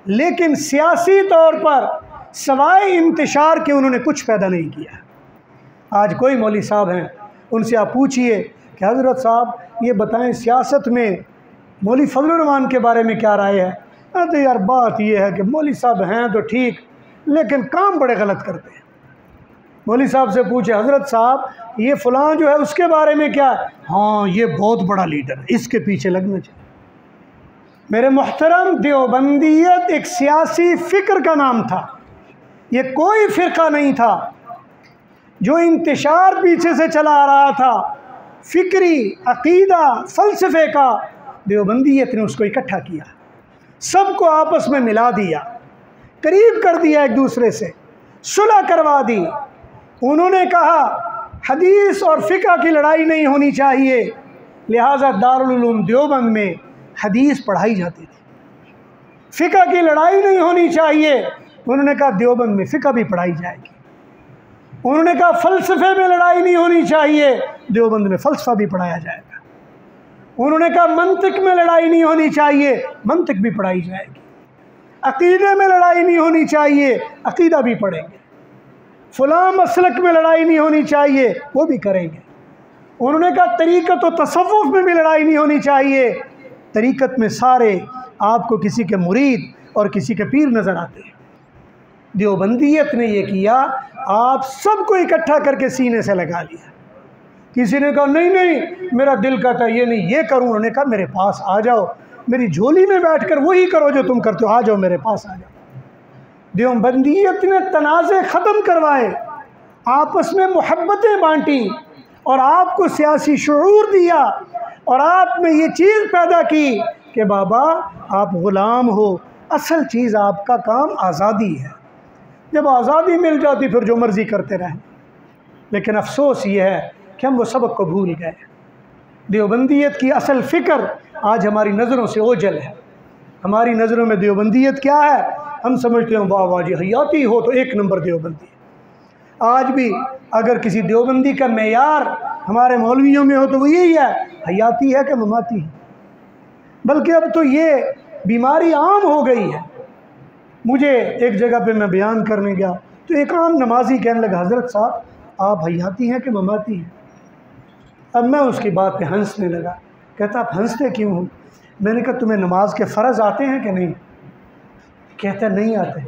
लेकिन सियासी तौर पर सवाए इंतशार के उन्होंने कुछ पैदा नहीं किया। आज कोई मौलवी साहब हैं, उनसे आप पूछिए कि हज़रत साहब ये बताएं सियासत में मौलवी फजलुर रहमान के बारे में क्या राय है? तो यार बात ये है कि मौलवी साहब हैं तो ठीक, लेकिन काम बड़े गलत करते हैं। मौलवी साहब से पूछे हज़रत साहब ये फ़लाँ जो है उसके बारे में क्या है? हाँ ये बहुत बड़ा लीडर है, इसके पीछे लगना चाहिए। मेरे मुहतरम, देवबंदियत एक सियासी फ़िक्र का नाम था। ये कोई फ़िरका नहीं था जो इंतशार पीछे से चला आ रहा था, फ़िक्री अक़ीदा फ़लसफ़े का। देवबंदियत ने उसको इकट्ठा किया, सबको आपस में मिला दिया, करीब कर दिया, एक दूसरे से सुलह करवा दी। उन्होंने कहा हदीस और फ़िक़्ह की लड़ाई नहीं होनी चाहिए, लिहाजा दारुल उलूम देवबंद में हदीस पढ़ाई जाती थी। फ़िक़्ह की लड़ाई नहीं होनी चाहिए, उन्होंने कहा देवबंद में फ़िक़्ह भी पढ़ाई जाएगी। उन्होंने कहा फ़लसफ़े में लड़ाई नहीं होनी चाहिए, देवबंद में फ़लसफ़ा भी पढ़ाया जाएगा। उन्होंने कहा मंतिक में लड़ाई नहीं होनी चाहिए, मंतिक भी पढ़ाई जाएगी। अक़ीदे में लड़ाई नहीं होनी चाहिए, अक़ीदा भी पढ़ेंगे। फ़लाँ मसलक में लड़ाई नहीं होनी चाहिए, वो भी करेंगे। उन्होंने कहा तरीक़त और तसव्वुफ़ में भी लड़ाई नहीं होनी चाहिए, तरीक़त में सारे आपको किसी के मुरीद और किसी के पीर नज़र आते हैं। देवबंदियत ने ये किया, आप सबको इकट्ठा करके सीने से लगा लिया। किसी ने कहा नहीं नहीं मेरा दिल कहता है ये नहीं ये करूँ, उन्होंने कहा मेरे पास आ जाओ, मेरी झोली में बैठकर वही करो जो तुम करते हो, आ जाओ मेरे पास आ जाओ। देवबंदियत ने तनाज़े ख़त्म करवाए, आपस में मोहब्बतें बांटी और आपको सियासी शऊर दिया और आप में ये चीज़ पैदा की कि बाबा आप ग़ुलाम हो, असल चीज़ आपका काम आज़ादी है। जब आज़ादी मिल जाती फिर जो मर्ज़ी करते रहें। लेकिन अफसोस ये है कि हम वो सबक को भूल गए। देवबंदियत की असल फ़िक्र आज हमारी नज़रों से ओझल है। हमारी नज़रों में देवबंदियत क्या है, हम समझते हैं वाह वाह जी हयाती हो तो एक नंबर देवबंदी। आज भी अगर किसी देवबंदी का मेयार हमारे मौलवियों में हो तो वो यही है, हयाती है कि ममाती है। बल्कि अब तो ये बीमारी आम हो गई है। मुझे एक जगह पे मैं बयान करने गया तो एक आम नमाजी कहने लगा हज़रत साहब आप हयाती हैं कि ममाती हैं। अब मैं उसकी बात पे हंसने लगा। कहता आप हंसते क्यों हो? मैंने कहा तुम्हें नमाज के फ़र्ज़ आते हैं कि नहीं? कहता नहीं आते।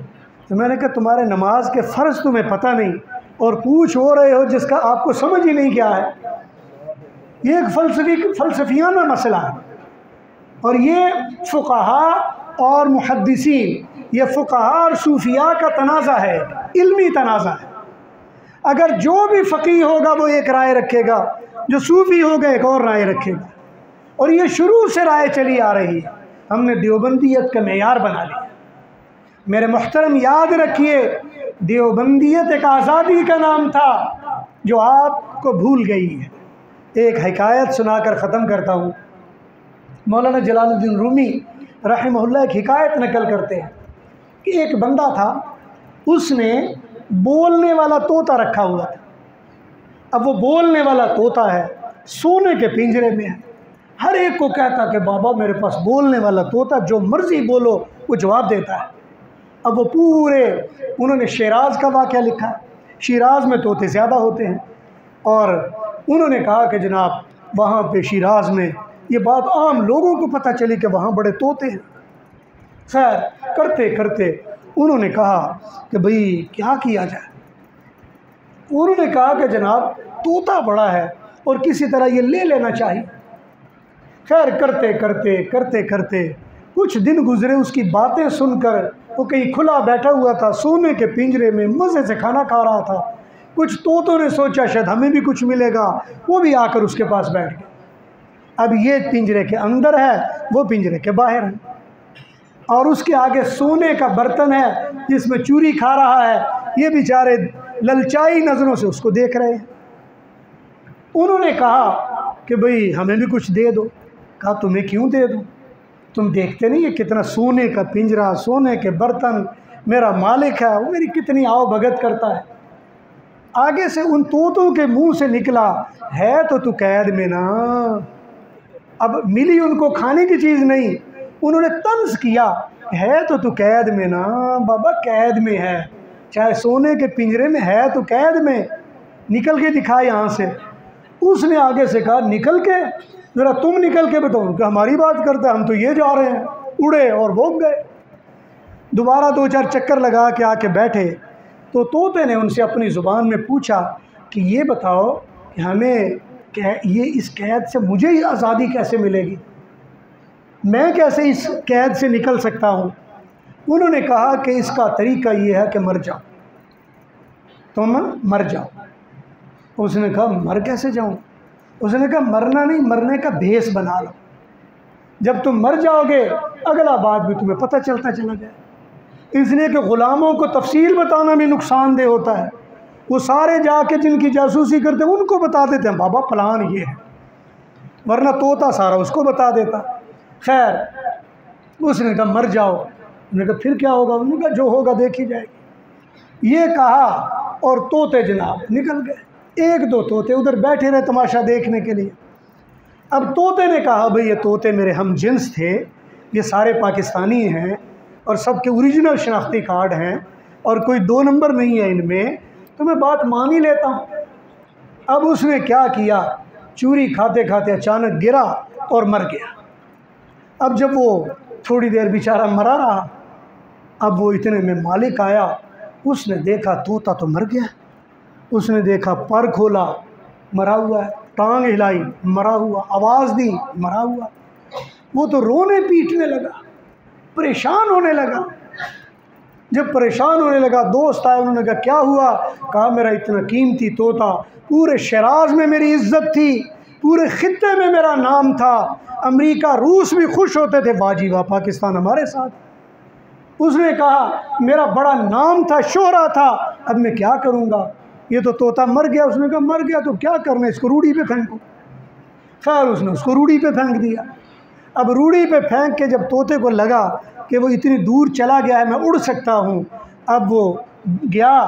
तो मैंने कहा तुम्हारे नमाज के फ़र्ज़ तुम्हें पता नहीं और पूछ हो रहे हो जिसका आपको समझ ही नहीं क्या है। ये एक फ़लसफ़ियाना मसला है और ये फ़ुक़हा और मुहद्दिसीन, ये फ़ुक़हा और सूफ़िया का तनाज़ा है, इल्मी तनाज़ा है। अगर जो भी फ़क़ीह होगा वो एक राय रखेगा, जो सूफ़ी होगा एक और राय रखेगा, और ये शुरू से राय चली आ रही है। हमने देवबंदियत का मेयार बना लिया। मेरे मुहतरम याद रखिए, देवबंदियत एक आज़ादी का नाम था जो आपको भूल गई है। एक हिकायत सुनाकर ख़त्म करता हूँ। मौलाना जलालुद्दीन रूमी रहमहुल्लाह एक हिकायत नकल करते हैं कि एक बंदा था, उसने बोलने वाला तोता रखा हुआ था। अब वो बोलने वाला तोता है, सोने के पिंजरे में है। हर एक को कहता कि बाबा मेरे पास बोलने वाला तोता, जो मर्ज़ी बोलो वो जवाब देता है। अब वो पूरे उन्होंने शिराज़ का वाक़या लिखा है। शिराज़ में तोते ज़्यादा होते हैं और उन्होंने कहा कि जनाब वहाँ पे शिराज़ में ये बात आम लोगों को पता चली कि वहाँ बड़े तोते हैं। खैर करते करते उन्होंने कहा कि भाई क्या किया जाए। उन्होंने कहा कि जनाब तोता बड़ा है और किसी तरह ये ले लेना चाहिए। खैर करते करते करते करते कुछ दिन गुजरे। उसकी बातें सुनकर वो कहीं खुला बैठा हुआ था, सोने के पिंजरे में मज़े से खाना खा रहा था। कुछ तोतों ने सोचा शायद हमें भी कुछ मिलेगा, वो भी आकर उसके पास बैठ गए। अब ये पिंजरे के अंदर है, वो पिंजरे के बाहर है और उसके आगे सोने का बर्तन है जिसमें चूरी खा रहा है। ये बेचारे ललचाई नज़रों से उसको देख रहे हैं। उन्होंने कहा कि भाई हमें भी कुछ दे दो। कहा तुम्हें क्यों दे दूँ, तुम देखते नहीं ये कितना सोने का पिंजरा, सोने के बर्तन, मेरा मालिक है, वो मेरी कितनी आओ भगत करता है। आगे से उन तोतों के मुंह से निकला, है तो तू कैद में ना। अब मिली उनको खाने की चीज़ नहीं, उन्होंने तंज किया, है तो तू कैद में ना। बाबा कैद में है, चाहे सोने के पिंजरे में है तो कैद में, निकल के दिखा यहाँ से। उसने आगे से कहा निकल के, ज़रा तुम निकल के बताओ कि हमारी बात करता है, हम तो ये जा रहे हैं। उड़े और भोग गए। दोबारा 2-4 चक्कर लगा के आके बैठे तो तोते ने उनसे अपनी ज़ुबान में पूछा कि ये बताओ कि हमें ये इस कैद से मुझे ही आज़ादी कैसे मिलेगी। मैं कैसे इस कैद से निकल सकता हूँ? उन्होंने कहा कि इसका तरीका ये है कि मर जाओ, तुम मर जाओ। उसने कहा मर कैसे जाऊँ? उसने कहा मरना नहीं, मरने का भेष बना लो, जब तुम मर जाओगे अगला बात भी तुम्हें पता चलता चला जाए। इसलिए कि ग़ुलामों को तफसील बताना भी नुकसानदेह होता है। वो सारे जाके जिनकी जासूसी करते हैं उनको बता देते हैं बाबा प्लान ये है, वरना तोता सारा उसको बता देता। खैर उसने कहा मर जाओ। उन्होंने कहा फिर क्या होगा? उन्होंने कहा जो होगा देखी जाएगी। ये कहा और तोते जनाब निकल गए। एक दो तोते उधर बैठे रहे तमाशा देखने के लिए। अब तोते ने कहा भाई ये तोते मेरे हम जिन्स थे, ये सारे पाकिस्तानी हैं और सबके ओरिजिनल शनाख्ती कार्ड हैं और कोई 2 नंबर नहीं है इनमें, तो मैं बात मान ही लेता हूँ। अब उसने क्या किया, चूरी खाते खाते अचानक गिरा और मर गया। अब जब वो थोड़ी देर बेचारा मरा रहा, अब वो इतने में मालिक आया, उसने देखा तोता तो मर गया। उसने देखा पर खोला मरा हुआ है, टांग हिलाई मरा हुआ, आवाज़ दी मरा हुआ। वो तो रोने पीटने लगा, परेशान होने लगा। जब परेशान होने लगा दोस्त आए, उन्होंने कहा क्या हुआ? कहा मेरा इतना कीमती तोता, पूरे शराज में मेरी इज्जत थी, पूरे खित्ते में मेरा नाम था, अमेरिका रूस भी खुश होते थे, बाजी वाह पाकिस्तान हमारे साथ। उसने कहा मेरा बड़ा नाम था, शोहरा था, अब मैं क्या करूँगा? ये तो तोता मर गया। उसने कहा मर गया तो क्या करना, इसको रूढ़ी पे फेंको। खैर उसने उसको रूढ़ी पे फेंक दिया। अब रूढ़ी पे फेंक के जब तोते को लगा कि वो इतनी दूर चला गया है, मैं उड़ सकता हूँ, अब वो गया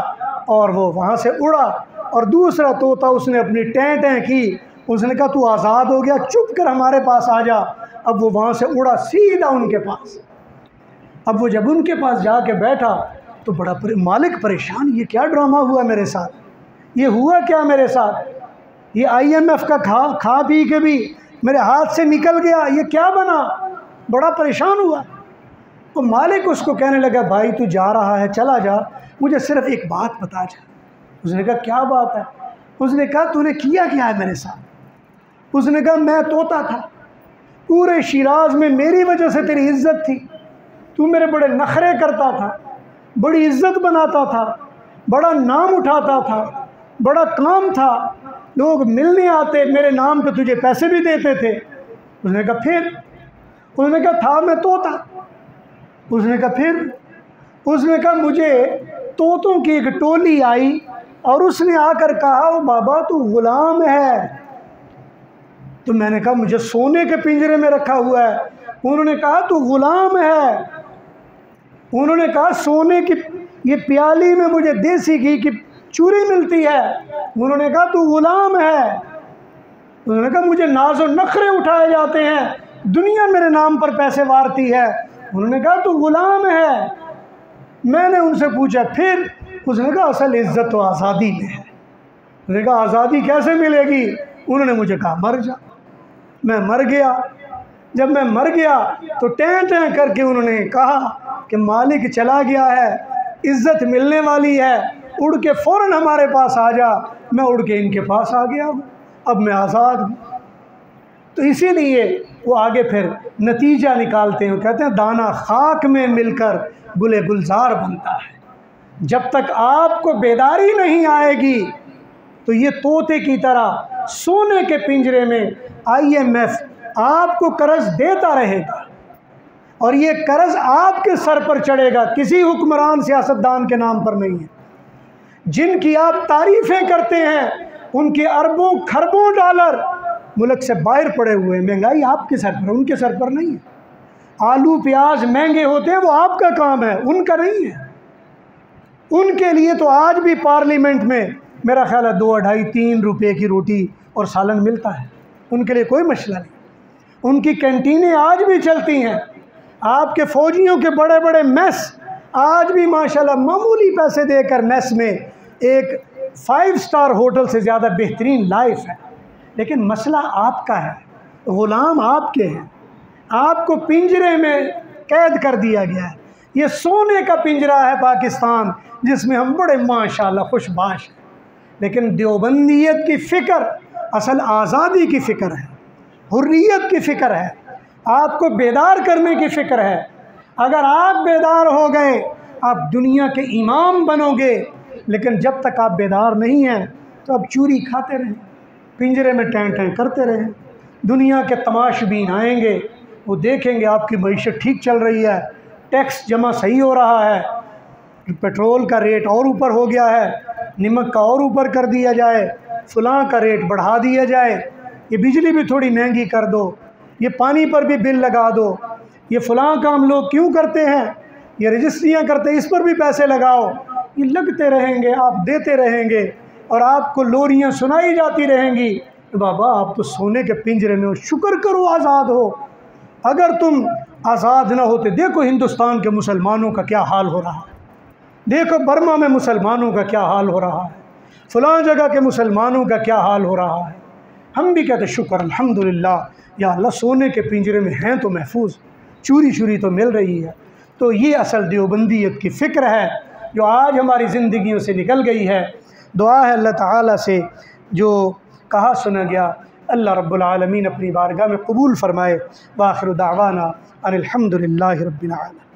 और वो वहाँ से उड़ा। और दूसरा तोता उसने अपनी टें टें की, उसने कहा तू आज़ाद हो गया, चुप कर हमारे पास आ जा। अब वो वहाँ से उड़ा सीधा उनके पास। अब वो जब उनके पास जाके बैठा तो बड़ा मालिक परेशान, ये क्या ड्रामा हुआ मेरे साथ, ये हुआ क्या मेरे साथ? ये IMF का खा पी के भी मेरे हाथ से निकल गया, ये क्या बना? बड़ा परेशान हुआ। तो मालिक उसको कहने लगा भाई तू जा रहा है चला जा, मुझे सिर्फ एक बात बता जा। उसने कहा क्या बात है? उसने कहा तूने किया क्या है मेरे साथ? उसने कहा मैं तोता था, पूरे शिराज में मेरी वजह से तेरी इज्जत थी, तू मेरे बड़े नखरे करता था, बड़ी इज्जत बनाता था, बड़ा नाम उठाता था, बड़ा काम था, लोग मिलने आते, मेरे नाम पे तुझे पैसे भी देते थे। उसने कहा फिर? उसने कहा था मैं तोता। उसने कहा फिर? उसने कहा मुझे तोतों की एक टोली आई और उसने आकर कहा ओ बाबा तू गुलाम है। तो मैंने कहा मुझे सोने के पिंजरे में रखा हुआ है। उन्होंने कहा तू गुलाम है। उन्होंने कहा सोने की ये प्याली में मुझे देसी घी की चूरी मिलती है। उन्होंने कहा तू गुलाम है। उन्होंने कहा मुझे नाज़ो नखरे उठाए जाते हैं, दुनिया मेरे नाम पर पैसे वारती है। उन्होंने कहा तू गुलाम है। मैंने उनसे पूछा फिर? उसने कहा असल इज़्ज़त तो आज़ादी में है। उसने कहा आज़ादी कैसे मिलेगी? उन्होंने मुझे कहा मर जा। मैं मर गया। जब मैं मर गया तो टें टें करके उन्होंने कहा कि मालिक चला गया है, इज़्ज़त मिलने वाली है, उड़ के फ़ौरन हमारे पास आ जा। मैं उड़ के इनके पास आ गया हूँ, अब मैं आज़ाद हूँ। तो इसीलिए वो आगे फिर नतीजा निकालते हैं, कहते हैं दाना खाक में मिलकर गुले गुलजार बनता है। जब तक आपको बेदारी नहीं आएगी तो ये तोते की तरह सोने के पिंजरे में IMF आपको कर्ज देता रहेगा और ये कर्ज आपके सर पर चढ़ेगा, किसी हुक्मरान सियासतदान के नाम पर नहीं है। जिनकी आप तारीफ़ें करते हैं उनके अरबों खरबों डॉलर मुल्क से बाहर पड़े हुए हैं, महंगाई आपके सर पर, उनके सर पर नहीं है। आलू प्याज महंगे होते हैं वो आपका काम है, उनका नहीं है। उनके लिए तो आज भी पार्लियामेंट में मेरा ख्याल है 2, 2.5, 3 रुपये की रोटी और सालन मिलता है, उनके लिए कोई मसला नहीं। उनकी कैंटीनें आज भी चलती हैं। आपके फ़ौजियों के बड़े बड़े मेस आज भी माशाल्लाह मामूली पैसे देकर मेस में एक 5 स्टार होटल से ज़्यादा बेहतरीन लाइफ है। लेकिन मसला आपका है, ग़ुलाम आपके हैं, आपको पिंजरे में कैद कर दिया गया है। ये सोने का पिंजरा है पाकिस्तान, जिसमें हम बड़े माशाल्लाह खुशबाश हैं। लेकिन देवबंदियत की फ़िक्र असल आज़ादी की फ़िक्र है, हुर्रियत की फ़िक्र है। आपको बेदार करने की फ़िक्र है। अगर आप बेदार हो गए आप दुनिया के इमाम बनोगे, लेकिन जब तक आप बेदार नहीं हैं तो आप चूरी खाते रहें, पिंजरे में टैं टैं करते रहें। दुनिया के तमाशबीन आएंगे, वो देखेंगे आपकी मईशत ठीक चल रही है, टैक्स जमा सही हो रहा है, पेट्रोल का रेट और ऊपर हो गया है, नमक का और ऊपर कर दिया जाए, फ़लाँ का रेट बढ़ा दिया जाए, ये बिजली भी थोड़ी महंगी कर दो, ये पानी पर भी बिल लगा दो, ये फ़लाँ काम लोग क्यों करते हैं, ये रजिस्ट्रियाँ करते हैं, इस पर भी पैसे लगाओ। ये लगते रहेंगे, आप देते रहेंगे और आपको लोरियाँ सुनाई जाती रहेंगी। तो बाबा आप तो सोने के पिंजरे में हो, शुक्र करो आज़ाद हो। अगर तुम आज़ाद ना होते, देखो हिंदुस्तान के मुसलमानों का क्या हाल हो रहा है, देखो बर्मा में मुसलमानों का क्या हाल हो रहा है, फ़लाँ जगह के मुसलमानों का क्या हाल हो रहा है। हम भी कहते शुक्र अल्हम्दुलिल्लाह, या अल्लाह सोने के पिंजरे में हैं तो महफूज, चूरी चूरी तो मिल रही है। तो ये असल देवबंदियत की फ़िक्र है जो आज हमारी ज़िंदगियों से निकल गई है। दुआ है अल्लाह ताला से जो कहा सुना गया अल्लाह रब्बुल आलमीन अपनी बारगाह में कबूल फ़रमाए। व आखिर दावाना अनिल हम्दुलिल्लाहि रब्बिल आलमीन।